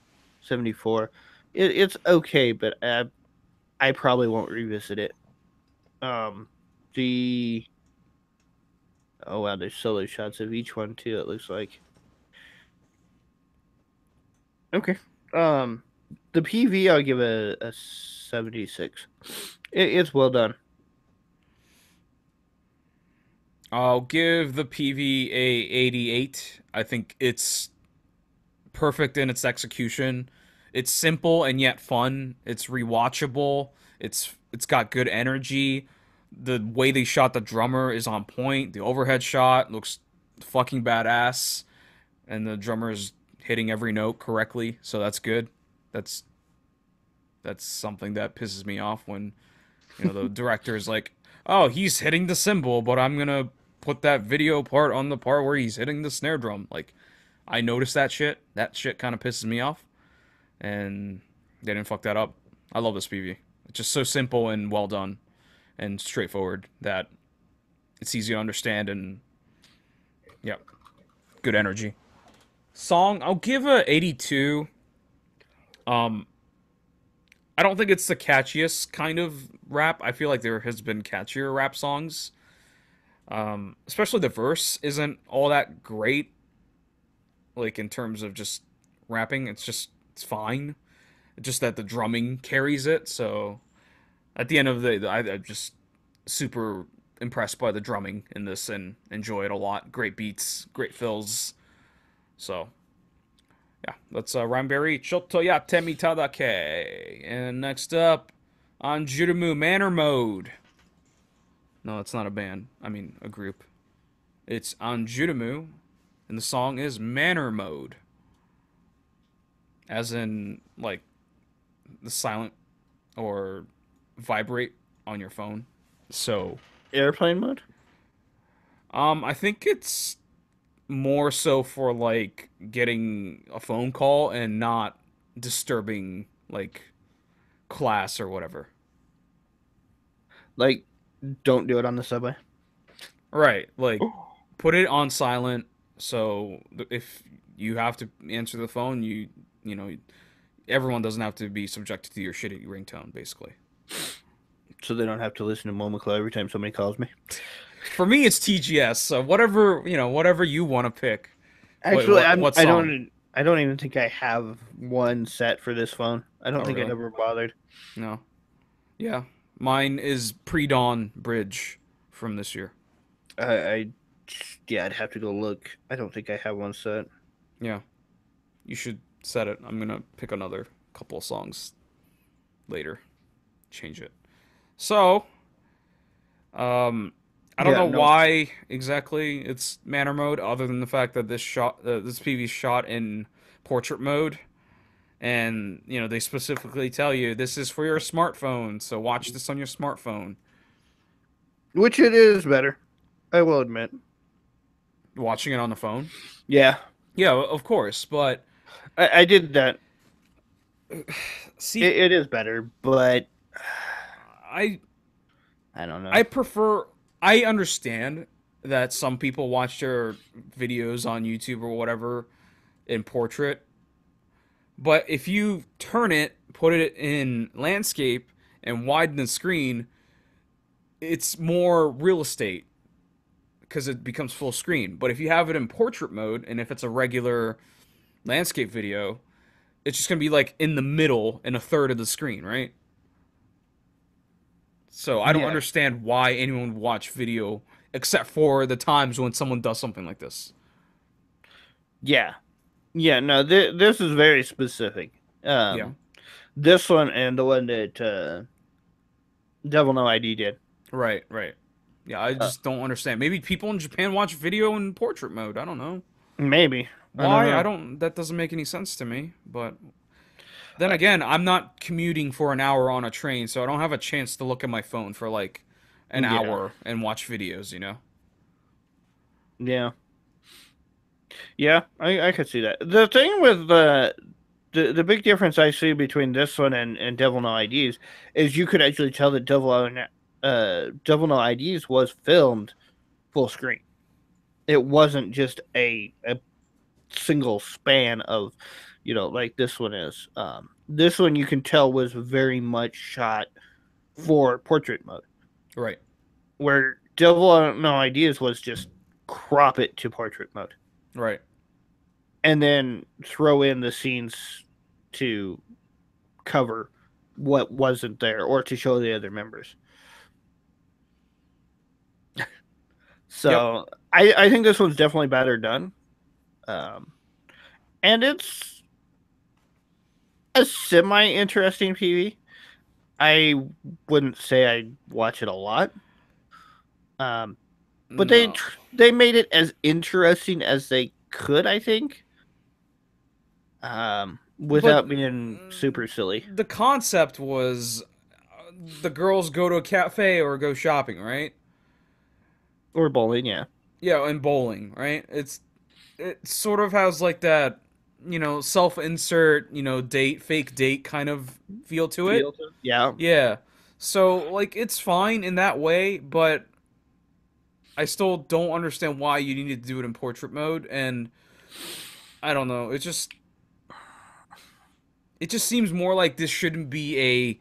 74. It's okay, but I probably won't revisit it. Um, the oh wow, there's solo shots of each one too. It looks like okay. Um, the PV I'll give a 76. It's well done. I'll give the PV a 88. I think it's perfect in its execution. It's simple and yet fun. It's rewatchable. It's got good energy. The way they shot the drummer is on point. The overhead shot looks fucking badass, and the drummer is hitting every note correctly, so that's good. That's that's something that pisses me off when the director is like, "Oh, he's hitting the cymbal, but I'm gonna put that video part on the part where he's hitting the snare drum." Like, I noticed that shit. That shit kind of pisses me off, and they didn't fuck that up. I love this PV. It's just so simple and well done and straightforward that it's easy to understand and yeah, good energy. Song, I'll give a 82. Um, I don't think it's the catchiest kind of rap. I feel like there has been catchier rap songs. Especially the verse isn't all that great, like in terms of just rapping. It's fine. It's just that the drumming carries it. So at the end of the day, I'm just super impressed by the drumming in this and enjoy it a lot. Great beats, great fills. So yeah, let's RHYMEBERRY Chotoyate Mitadake. And next up, Anjuramu Manor Mode. No, it's not a band. I mean, a group. It's Anjuramu, and the song is Manor Mode. As in, like, the silent or vibrate on your phone. So, Airplane mode. I think it's more so for, like, getting a phone call and not disturbing, like, class or whatever. Like, don't do it on the subway. Right, like, put it on silent so if you have to answer the phone, you know, everyone doesn't have to be subjected to your shitty ringtone, basically. So they don't have to listen to Momoclaw every time somebody calls me. For me, it's TGS. So whatever you want to pick. Actually, What song? I don't even think I have one set for this phone. I don't Oh, think I really? ever bothered. No. Yeah, mine is Pre-Dawn Bridge from this year. I yeah, I'd have to go look. I don't think I have one set. Yeah, you should set it. I'm gonna pick another couple of songs later. Change it. So, I don't Yeah, know no. why exactly it's manner mode, other than the fact that this PV shot in portrait mode, and they specifically tell you this is for your smartphone, so watch this on your smartphone. Which it is better. I will admit. Watching it on the phone, Yeah, yeah, of course, but I did that. see, It is better, but I I don't know. I prefer. I understand that some people watch their videos on YouTube or whatever in portrait. But if you turn it, put it in landscape, and widen the screen, it's more real estate because it becomes full screen. But if you have it in portrait mode, and if it's a regular landscape video, it's just gonna be like in the middle and a third of the screen, right? So I don't Yeah, understand why anyone would watch video except for the times when someone does something like this. yeah, yeah. No, this is very specific. Yeah. Um, this one and the one that Devil No ID did. Right, right. Yeah, I Uh, just don't understand. Maybe people in Japan watch video in portrait mode. I don't know. Maybe. I don't Why? I know. don't. That doesn't make any sense to me. But then again, I'm not commuting for an hour on a train, so I don't have a chance to look at my phone for like an Yeah. hour and watch videos. Yeah. Yeah, I could see that. The thing with the big difference I see between this one and Devil No IDs is you could actually tell that Devil No IDs was filmed full screen. It wasn't just a single span of, like this one is. This one you can tell was very much shot for portrait mode, Right. where Devil No Ideas was just crop it to portrait mode Right. and then throw in the scenes to cover what wasn't there or to show the other members. Yep. So I think this one's definitely better done. Um, and it's a semi-interesting PV. I wouldn't say I watch it a lot. Um, but No. they made it as interesting as they could, I think. But Without being super silly the concept was the girls go to a cafe or go shopping, right? or bowling. Yeah, Yeah, and bowling, right? It sort of has like that, self-insert, date, fake date kind of feel to it. field. Yeah, Yeah. So like it's fine in that way, but I still don't understand why you needed to do it in portrait mode, and I don't know. It just seems more like this shouldn't be a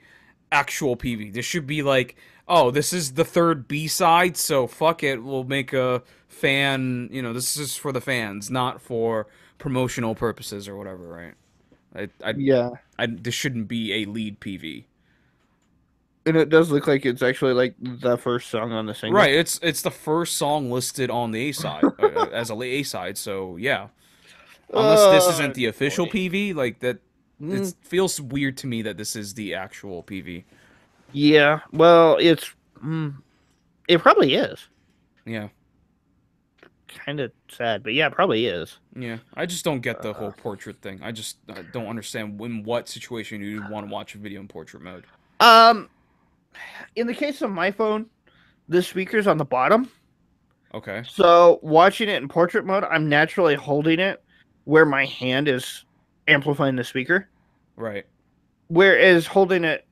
actual PV. This should be like, oh, this is the third B side, so fuck it, we'll make a fan. This is for the fans, not for promotional purposes or whatever, right? yeah. This shouldn't be a lead PV. And it does look like it's actually like the first song on the single. Right, it's the first song listed on the A side as a A side, so yeah. Unless this isn't the official Boy. PV, like that, Mm, it feels weird to me that this is the actual PV. yeah. Well, it probably is. Yeah, Kind of sad, but yeah, it probably is. yeah. I just don't get the whole Uh, portrait thing. I don't understand in what situation you want to watch a video in portrait mode. um, in the case of my phone, the speaker's on the bottom. Okay, So watching it in portrait mode, I'm naturally holding it where my hand is amplifying the speaker. right. Whereas holding it,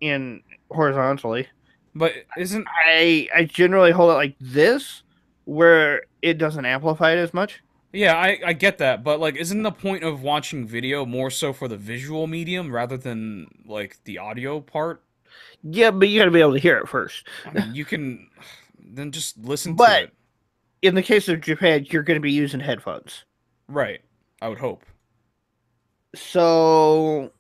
in horizontally, But isn't I generally hold it like this, where it doesn't amplify it as much. yeah, I get that, but like, isn't the point of watching video more so for the visual medium rather than like the audio part? Yeah, but you got to be able to hear it first. I mean, you can then just listen to But it. in the case of Japan, you're going to be using headphones. Right. I would hope. So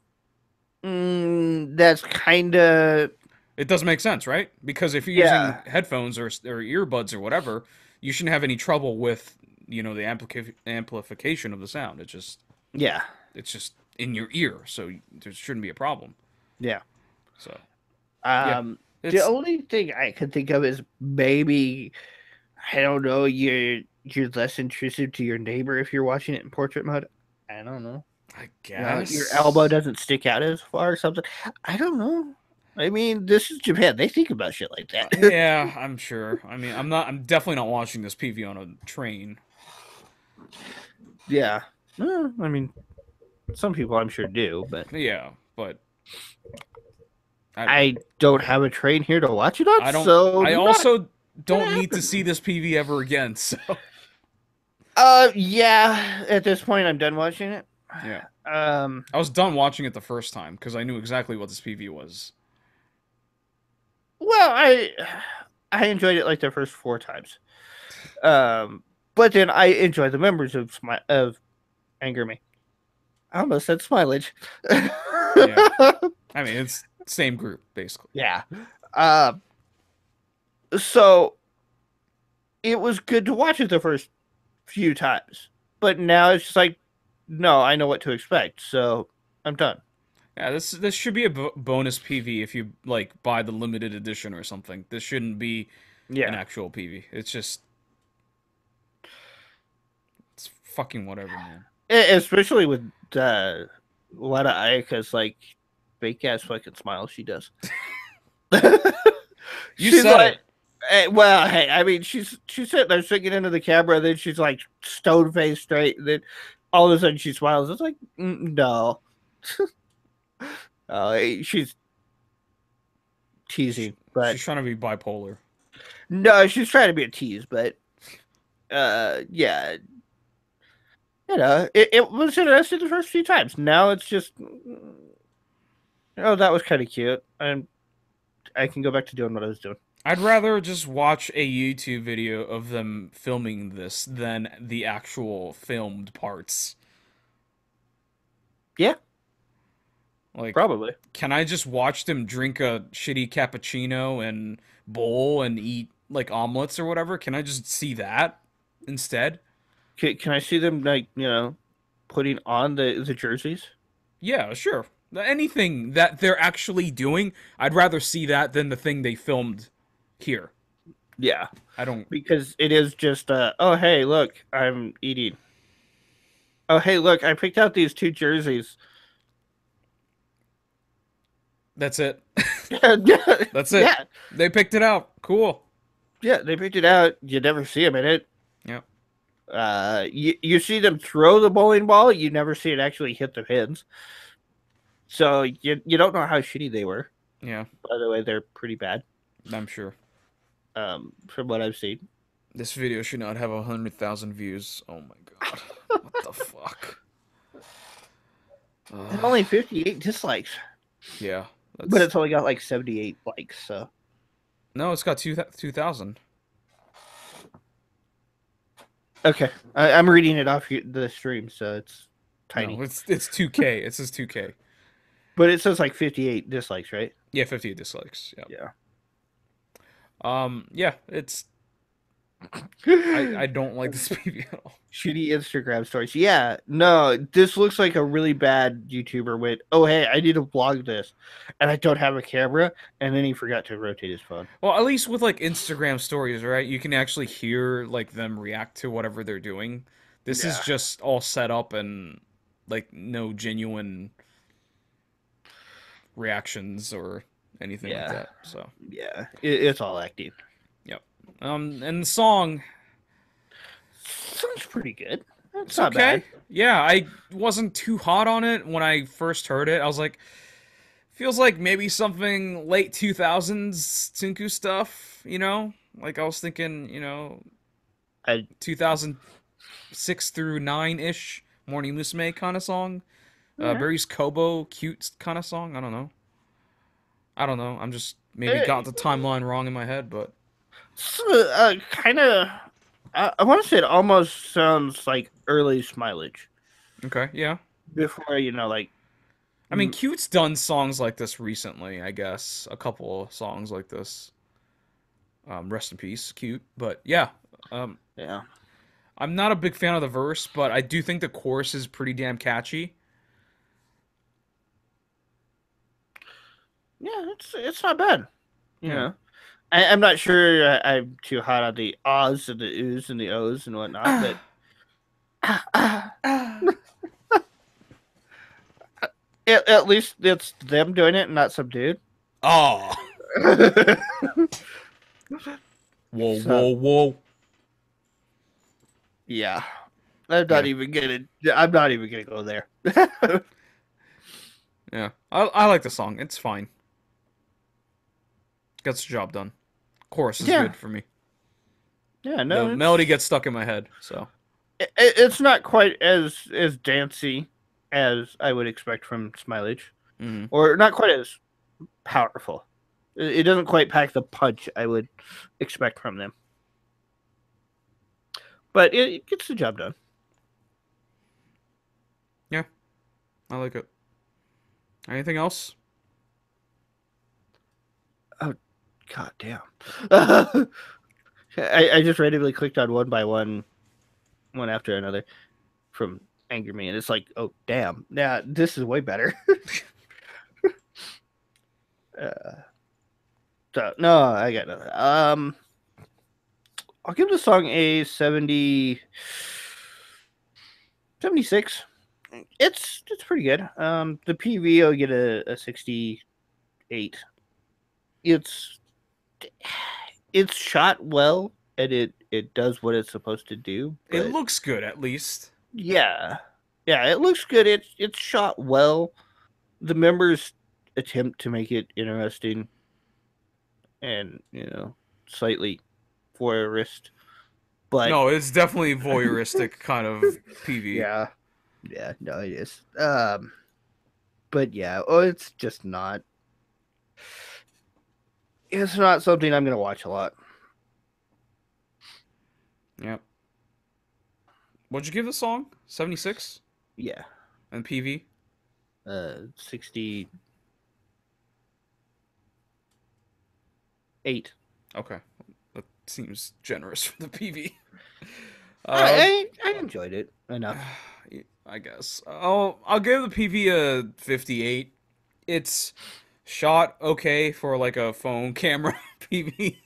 that's kind of It does make sense, right? Because if you're using yeah, headphones or earbuds or whatever, you shouldn't have any trouble with the amplification of the sound. yeah, It's just in your ear, so there shouldn't be a problem. yeah. So yeah, The it's only thing I could think of is maybe I don't know. You're less intrusive to your neighbor if you're watching it in portrait mode. I don't know. I Your elbow guess. doesn't stick out as far or something. I don't know. I mean, this is Japan. They think about shit like that. Yeah, I'm sure. I mean, I'm not. I'm definitely not watching this PV on a train. Yeah. I mean, some people I'm sure do, but Yeah, but I I don't have a train here to watch it on, I don't. so I not also gonna don't need to see happen. this PV ever again. So Yeah. At this point, I'm done watching it. yeah, Um, I was done watching it the first time because I knew exactly what this PV was. well, I enjoyed it like the first 4 times. But then I enjoy the members of ANGERME. I almost said Smilage. Yeah. I mean, it's same group basically. Yeah. Uh, so it was good to watch it the first few times, but now it's just like, no, I know what to expect, so I'm done. Yeah, this should be a bonus PV if you like buy the limited edition or something. This shouldn't be an Yeah. actual PV. It's fucking whatever, man. Especially with a lot of Ayaka's like fake ass fucking smile she does. You She's said like, it. well, hey, I mean, she's sitting there singing into the camera, and then she's like stone face straight, and then all of a sudden she smiles. It's like, no, she's teasing, but She's trying to be bipolar. no, she's trying to be a tease, but yeah, it was interesting the first few times. Now it's just, oh, that was kind of cute, and I can go back to doing what I was doing. I'd rather just watch a YouTube video of them filming this than the actual filmed parts. Yeah, Like, probably. can I just watch them drink a shitty cappuccino and bowl and eat like omelets or whatever? Can I just see that instead? Can I see them like putting on the jerseys? Yeah, sure. Anything that they're actually doing, I'd rather see that than the thing they filmed here. Yeah, I don't. because it is just oh hey look, I'm eating. Oh hey look, I picked out these two jerseys. That's it. Yeah, That's it. yeah, They picked it out. Cool. yeah. They picked it out. You never see them in it. Yeah. You see them throw the bowling ball. You never see it actually hit the pins. So you don't know how shitty they were. Yeah. By the way, they're pretty bad. I'm sure. From what I've seen. This video should not have 100,000 views. Oh my god. What the fuck? And only 58 dislikes, Yeah. but That's it's only got like 78 likes. So no. It's got 2,000. okay, I'm reading it off the stream, so it's No, tiny. it's 2K. It says 2K. But it says like 58 dislikes, right? Yeah, 58 dislikes. Yeah. Yeah. Yeah. It's I don't like this preview at all. Shitty Instagram stories. Yeah, no, this looks like a really bad YouTuber went, oh, hey, I need to vlog this, and I don't have a camera, and then he forgot to rotate his phone. Well, at least with like Instagram stories, right? You can actually hear like them react to whatever they're doing. This is Yeah. just all set up and like no genuine reactions or anything like Yeah. that. So, Yeah. It's all acting. yep. And the song, Sounds pretty good. It's it's not okay. bad. Yeah, I wasn't too hot on it when I first heard it. I was like, feels like maybe something late 2000s Tsunku stuff, you know? Like I was thinking, 2006 through 9 ish, Morning Musume kind of song. Yeah. Berry's Kobo, cute kind of song. I don't know. I don't know. I'm just maybe got It, the timeline wrong in my head, but kind of. I want to say it almost sounds like early Smilage okay, yeah. before like. I mean, Cute's done songs like this recently, I guess. A couple of songs like this. Rest in peace, Cute. But yeah, um, Yeah. I'm not a big fan of the verse, but I do think the chorus is pretty damn catchy. Yeah, it's not bad. You Yeah. know, I'm not sure I'm too hot on the ahs and the oohs and the ohs and whatnot, but at least it's them doing it and not some dude. Oh. Whoa, So, whoa, whoa. yeah, I'm not Yeah. even gonna. I'm not even gonna go there. Yeah. I like the song. It's fine. Gets the job done. Chorus is Yeah. good for me. Yeah, The no, melody gets stuck in my head, so. it's not quite as dancey as I would expect from Smilage, Mhm. or not quite as powerful. It doesn't quite pack the punch I would expect from them, but it gets the job done. Yeah. I like it. Anything else? Oh, god damn! I just randomly clicked on one by one, one after another, from ANGERME, and it's like, oh damn! Yeah, this is way better. So no, I got nothing. I'll give the song a 70, 76. It's pretty good. The PV will get a 68. It's it's shot well and it does what it's supposed to do. It But looks good, at least. yeah, yeah, it looks good. It's shot well. The members attempt to make it interesting and slightly voyeurist, but No, it's definitely voyeuristic kind of PV. yeah, yeah, no, it is. But yeah, oh, it's just not. It's not something I'm gonna watch a lot. Yep. What'd you give the song? 76? Yeah, And PV? 68. Okay. That seems generous for the PV. I enjoyed it enough. I guess. I'll give the PV a 58. It's shot okay for like a phone camera PV.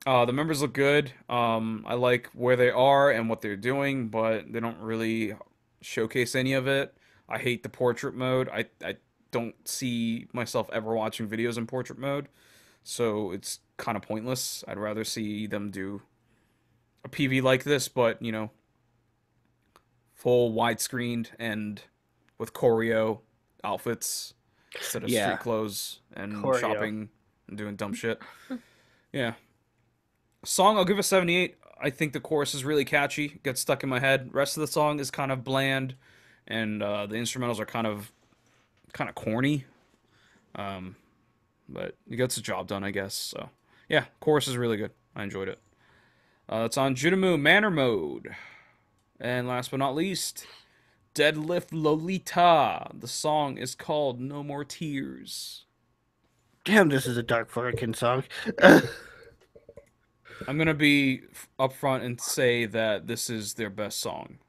The members look good. I like where they are and what they're doing, but they don't really showcase any of it. I hate the portrait mode. I don't see myself ever watching videos in portrait mode, so it's kind of pointless. I'd rather see them do a PV like this, but full widescreened and with choreo outfits instead of street Yeah, clothes and choreo. shopping and doing dumb shit. Yeah. Song, I'll give a 78. I think the chorus is really catchy, gets stuck in my head. Rest of the song is kind of bland, and the instrumentals are kind of corny. Um, but it gets the job done, I guess. So yeah, chorus is really good. I enjoyed it. It's on Judamu Manor Mode, and last but not least, Deadlift Lolita. The song is called No More Tears. Damn, this is a dark fucking song. I'm gonna be upfront and say that this is their best song.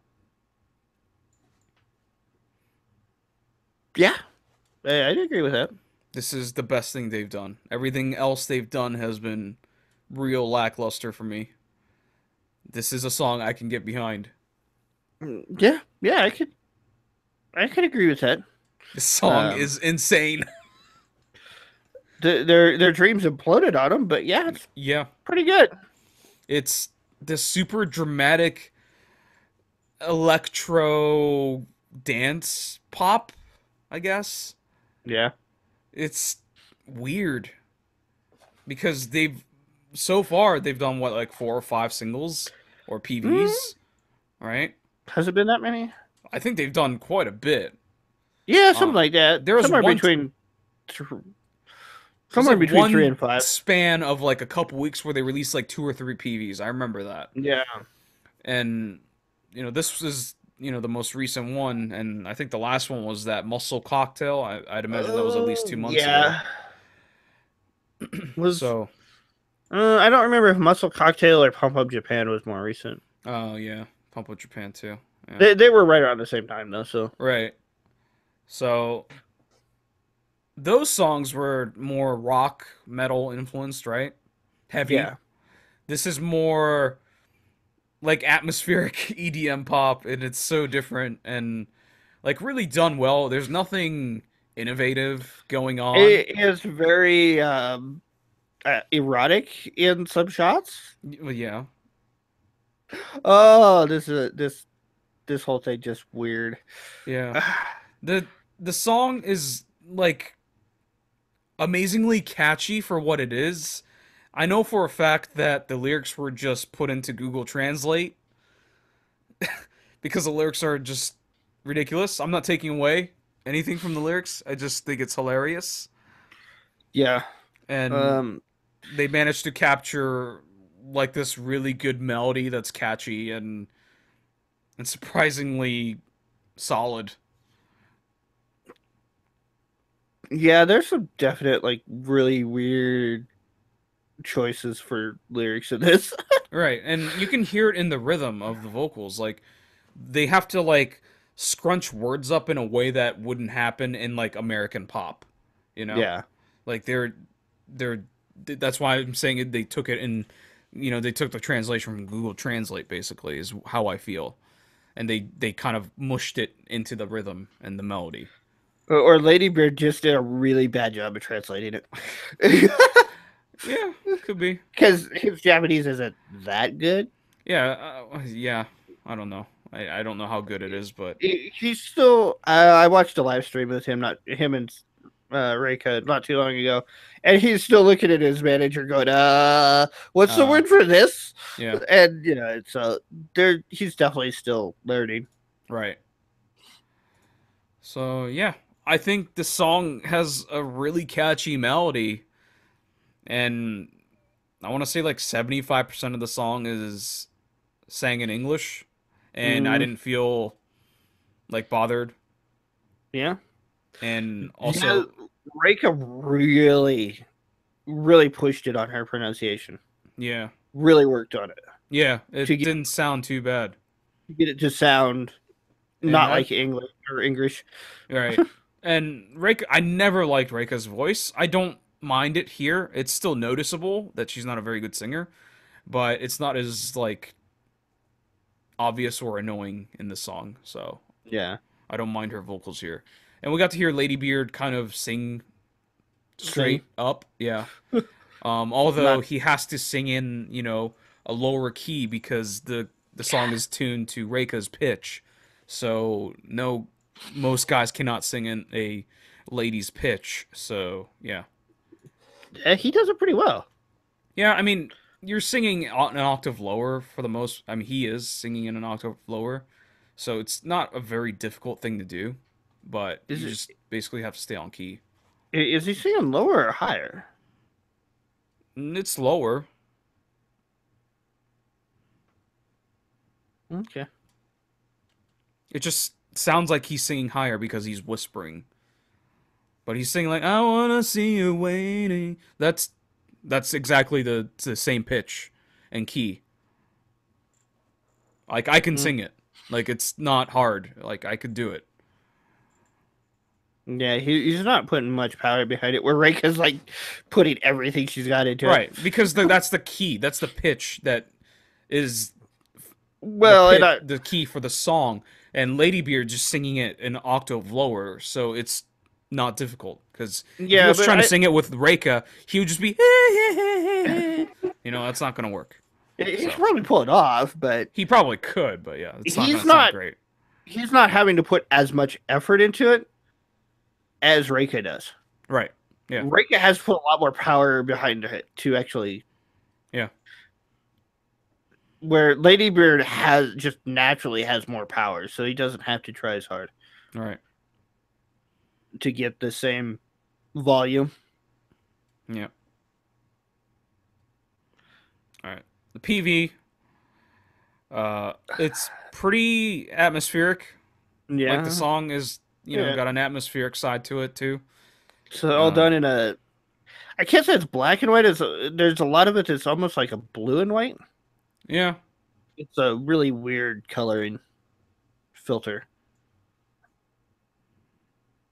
Yeah, I'd agree with that. This is the best thing they've done. Everything else they've done has been real lackluster for me. This is a song I can get behind. Yeah, yeah, I could agree with that. This song Um, is insane. their dreams imploded on them, but yeah, it's Yeah, pretty good. it's this super dramatic electro dance pop, I guess. Yeah. It's weird because so far they've done what, like 4 or 5 singles or Mm, PVs, right? has it been that many? I think they've done quite a bit. Yeah, something Uh, like that. there was one Th- There's somewhere like between three one and five. span of like a couple weeks where they released like 2 or 3 PVs. I remember that. Yeah. And this was the most recent one, and I think the last one was that Muscle Cocktail. I'd imagine that was at least 2 months ago. Yeah. Was So, I don't remember if Muscle Cocktail or Pump Up Japan was more recent. oh yeah, Pump Up Japan too. Yeah, They were right around the same time though. So right. So those songs were more rock metal influenced, right? Heavy. yeah, This is more like atmospheric EDM pop, and it's so different and like really done well. There's nothing innovative going on. it is very erotic in some shots. Well, yeah, Oh, this whole thing just weird. yeah. the The song is like amazingly catchy for what it is. I know for a fact that the lyrics were just put into Google Translate because the lyrics are just ridiculous. I'm not taking away anything from the lyrics. I just think it's hilarious. Yeah. And Um. they managed to capture like this really good melody that's catchy and surprisingly solid. Yeah, there's some definite like really weird choices for lyrics in this. Right. And you can hear it in the rhythm of the vocals. Like they have to like scrunch words up in a way that wouldn't happen in like American pop, you know? Yeah. Like they're that's why I'm saying they took it in, they took the translation from Google Translate basically is how I feel. And they kind of mushed it into the rhythm and the melody. Or Lady Bird just did a really bad job of translating it. Yeah, could be. Because his Japanese isn't that good. Yeah, yeah. I don't know. I don't know how good it is, but He's still. I watched a live stream with him, not him and Reika, not too long ago, and he's still looking at his manager, going, what's the word for this?" Yeah, And it's there. He's definitely still learning. right. So yeah, I think the song has a really catchy melody, and I want to say like 75% of the song is sang in English, and I Mm, didn't feel like bothered. yeah, And yeah. also, Reika really, really pushed it on her pronunciation. yeah, Really worked on it yeah, to it get didn't sound too bad. to get it to sound And not I like English or English. right. And Reika, I never liked Reika's voice. I don't mind it here. It's still noticeable that she's not a very good singer, but it's not as like obvious or annoying in the song. So Yeah, I don't mind her vocals here. And we got to hear Lady Beard kind of sing sing. straight up. Yeah. Although Not he has to sing in, a lower key because the song is tuned to Reika's pitch. So no, most guys cannot sing in a lady's pitch. So yeah, he does it pretty well. yeah. I mean, you're singing an octave lower for the most. I mean, he is singing in an octave lower, so it's not a very difficult thing to do. But Is you it? just basically have to stay on key. Is he singing lower or higher? It's lower. Okay. It just sounds like he's singing higher because he's whispering. But he's singing like "I wanna see you waiting." That's exactly the same pitch and key. Like I can Mm. sing it. Like it's not hard. Like I could do it. Yeah, he's not putting much power behind it. Where Reika's like putting everything she's got into it. Right, because that's the key. That's the pitch that is Well, and the key for the song. And Lady Beard just singing it an octave lower, so it's not difficult. Because if he yeah, was but trying to sing it with Reika, he would just be, that's not gonna work. he can So probably pull it off. But he probably could, but yeah, it's not he's gonna sound not great. he's not having to put as much effort into it as Reika does. Right. Yeah. Reika has put a lot more power behind it to actually. Yeah. Where Lady Beard has just naturally has more power, so he doesn't have to try as hard All right. to get the same volume. Yeah. All right. The PV, it's pretty atmospheric. Like the Yeah, song is, yeah. got an atmospheric side to it too. So all Um, done in a. I can't say it's black and white. There's a lot of it that's almost like a blue and white. yeah. It's a really weird coloring filter.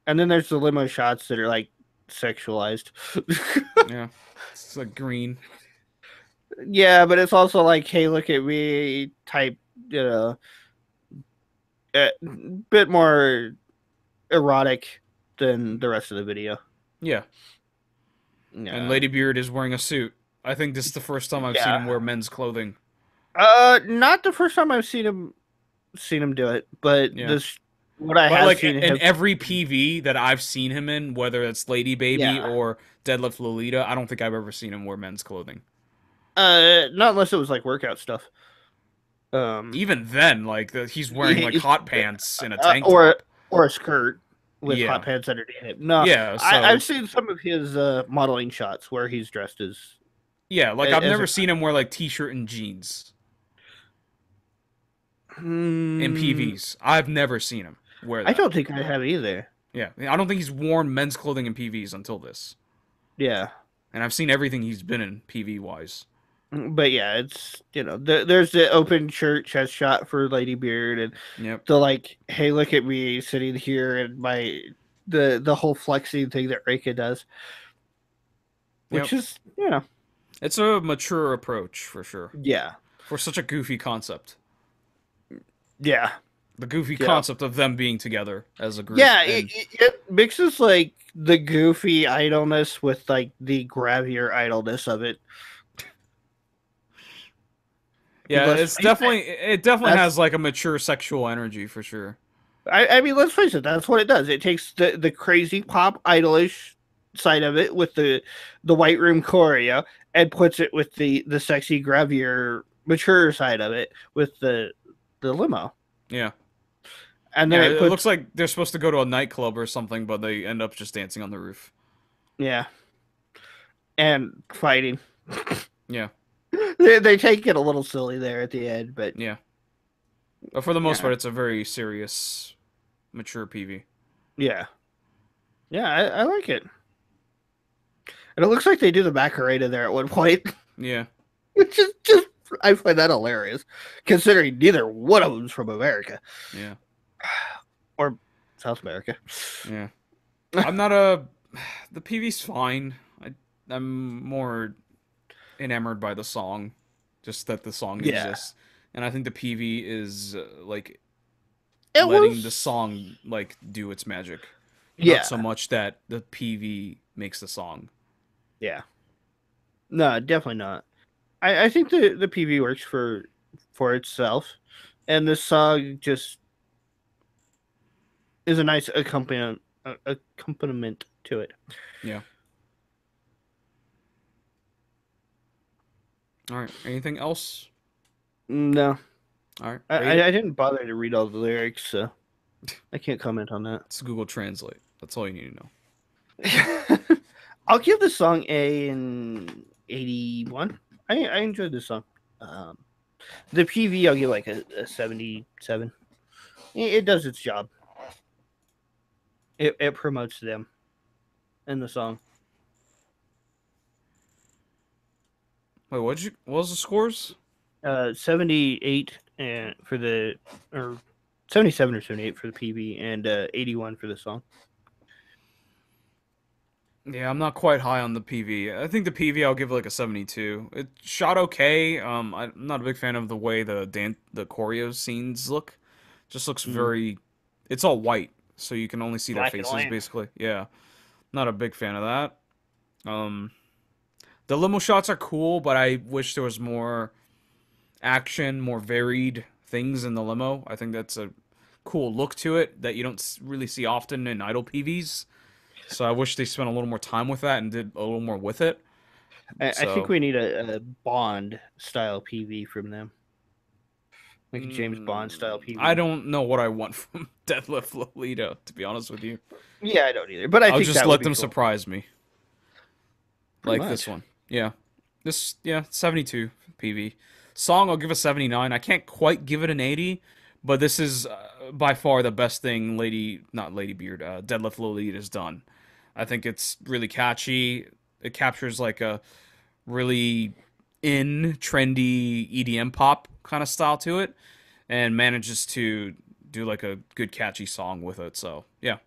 And then there's the limo shots that are like sexualized. Yeah. It's like green. Yeah, but it's also like, hey, look at me type, you know, a bit more erotic than the rest of the video. Yeah. And Yeah. Lady Beard is wearing a suit. I think this is the first time I've seen him Yeah. wear men's clothing. Not the first time I've seen him do it, but Yeah. this what I But have like seen in him. every PV that I've seen him in, whether it's Lady Baby Yeah. or Deadlift Lolita, I don't think I've ever seen him wear men's clothing. Not unless it was like workout stuff. Even then, like he's wearing like hot pants in a tank or top. or a skirt with Yeah. hot pants underneath it. No, Yeah, I've so seen some of his modeling shots where he's dressed as yeah, like I've as never a. seen him wear like t-shirt and jeans in Hmm, PVs. I've never seen him wear I that. don't think I have either. Yeah, I don't think he's worn men's clothing in PVs until this. Yeah, And I've seen everything he's been in PV wise. but yeah, it's there's the open shirt chest shot for Lady Beard and Yep. the like. Hey, look at me sitting here and my the whole flexing thing that Reika does, which Yep. is It's a mature approach for sure. yeah For such a goofy concept. yeah. The goofy Yeah. concept of them being together as a group. Yeah, And it mixes like the goofy idleness with like the grabbier idleness of it. yeah, Let's face it definitely that's has like a mature sexual energy for sure. I mean, let's face it, that's what it does. It takes the crazy pop idolish side of it with the white room choreo and puts it with the sexy grabbier mature side of it with the limo. Yeah. And then Yeah, it it puts looks like they're supposed to go to a nightclub or something, but they end up just dancing on the roof. yeah, and fighting. Yeah. They take it a little silly there at the end, but Yeah. But for the most yeah. part, it's a very serious, mature PV. Yeah. Yeah, I like it. And it looks like they do the Macarena there at one point, Yeah. which is just, I find that hilarious, considering neither one of them's from America. Yeah. Or South America. Yeah. I'm not a. The PV's fine. I'm more enamored by the song, just that the song Yeah. exists, and I think the PV is like It letting the was. song like do its magic, not Yeah. so much that the PV makes the song. Yeah. No, definitely not. I think the PV works for itself, and the song just is a nice accompaniment to it. Yeah. All right. Anything else? No, All right. Rate I it. didn't bother to read all the lyrics, so I can't comment on that. It's Google Translate. That's all you need to know. I'll give the song an 81. I enjoyed this song. Um, the PV I'll give like a 77. It does its job. It promotes them in the song. Wait, what was the scores? 78 and for the or 77 or 78 for the PV and 81 for the song. Yeah, I'm not quite high on the PV. I think the PV I'll give like a 72. It shot okay. I'm not a big fan of the way the choreo scenes look. Just looks Mm. very. It's all white, so you can only see their Black and faces white. basically. Yeah, not a big fan of that. Um, the limo shots are cool, but I wish there was more action, more varied things in the limo. I think that's a cool look to it that you don't really see often in idol PVs. So I wish they spent a little more time with that and did a little more with it. I think So we need a Bond style PV from them, like a James Bond style I PV. don't know what I want from Deadlift Lolita, to be honest with you. Yeah, I don't either, but I I'll think just that would let be them cool. surprise me. Pretty Like this much. one. Yeah. 72 PV. Song, I'll give a 79. I can't quite give it an 80, but this is by far the best thing not Lady Beard, Deadlift Lolita has done. I think it's really catchy. It captures like a really trendy EDM pop kind of style to it and manages to do like a good catchy song with it. So, yeah.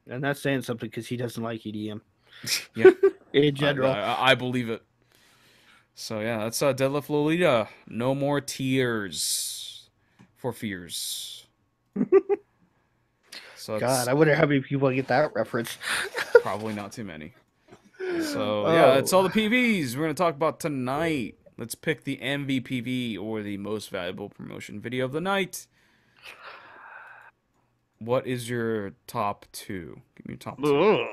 And that's saying something because he doesn't like EDM Yeah. in I, general. I, I believe it. So yeah, that's Deadlift Lolita. No more tears for fears. So God, it's I wonder how many people get that reference. probably not too many. So yeah, that's Oh, all the PVs we're gonna talk about tonight. Let's pick the MVPV or the most valuable promotion video of the night. What is your top two? Give me your top two.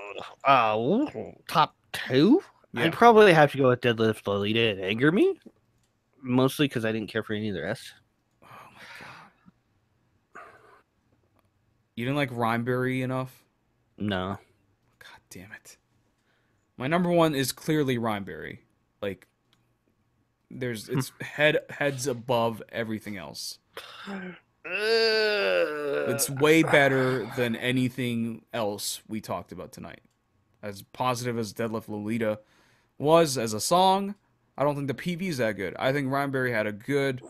top two. I'd Yeah. probably have to go with Deadlift Lolita and Anger Me, mostly because I didn't care for any of the rest. Oh my god. You didn't like Rhymeberry enough? No. God damn it. My number one is clearly Rhymeberry. Like it's heads above everything else. It's way better than anything else we talked about tonight. As positive as Deadlift Lolita was as a song, I don't think the PV is that good. I think Rhymeberry had a good,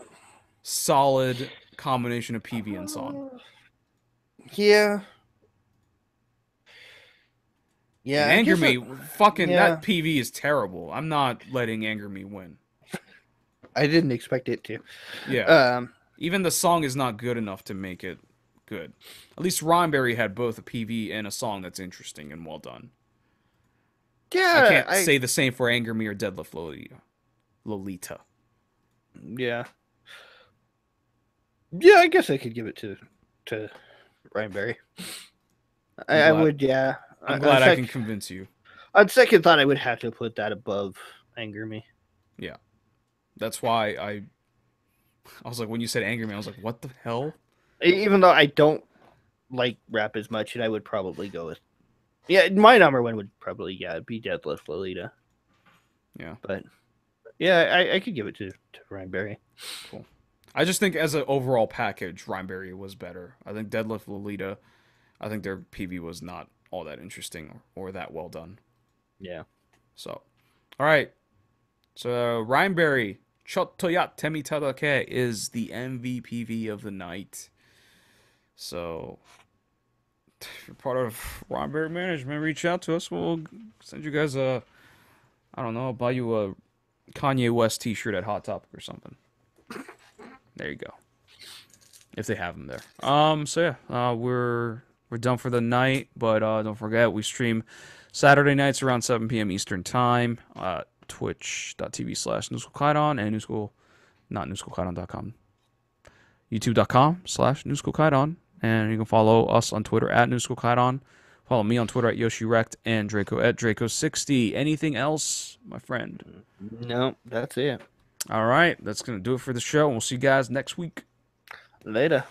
solid combination of PV and song. Yeah. And Yeah, I Anger guess Me, fucking yeah. that PV is terrible. I'm not letting Anger Me win. I didn't expect it to. Yeah. Um, Even the song is not good enough to make it good. At least Rhymeberry had both a PV and a song that's interesting and well done. I yeah, can't say the same for Anger Me or Deadlift Lolita. Lolita. yeah. Yeah, I guess I could give it to Ryan Berry. I'm I glad. would, yeah. I'm glad I can convince you. On second thought, I would have to put that above Anger Me. Yeah, that's why I was like when you said Anger Me, I was like, what the hell? Even though I don't like rap as much, and I would probably go with my number one would probably be Deadlift Lolita. Yeah, But yeah, I could give it to Ryan Berry. cool. I just think as an overall package, Rhymeberry was better. I think Deadlift Lolita, I think their PV was not all that interesting or that well done. Yeah. So, all right. So Rhymeberry, Chotto Yatte Mi Tadake is the MVPV of the night. So if you're part of RHYMEBERRY management, reach out to us. We'll send you guys I don't know, I'll buy you a Kanye West T-shirt at Hot Topic or something. There you go, if they have them there. So yeah, we're done for the night, but don't forget we stream Saturday nights around 7 p.m. Eastern time. Twitch.tv/NewSchoolKaidan and newschool, not newschoolkaidan.com. YouTube.com/NewSchoolKaidan, and you can follow us on Twitter at NewSchoolKaidan. Follow me on Twitter at YoshiRect and Draco at Draco60. Anything else, my friend? No, that's it. All right, that's gonna do it for the show. We'll see you guys next week. Later.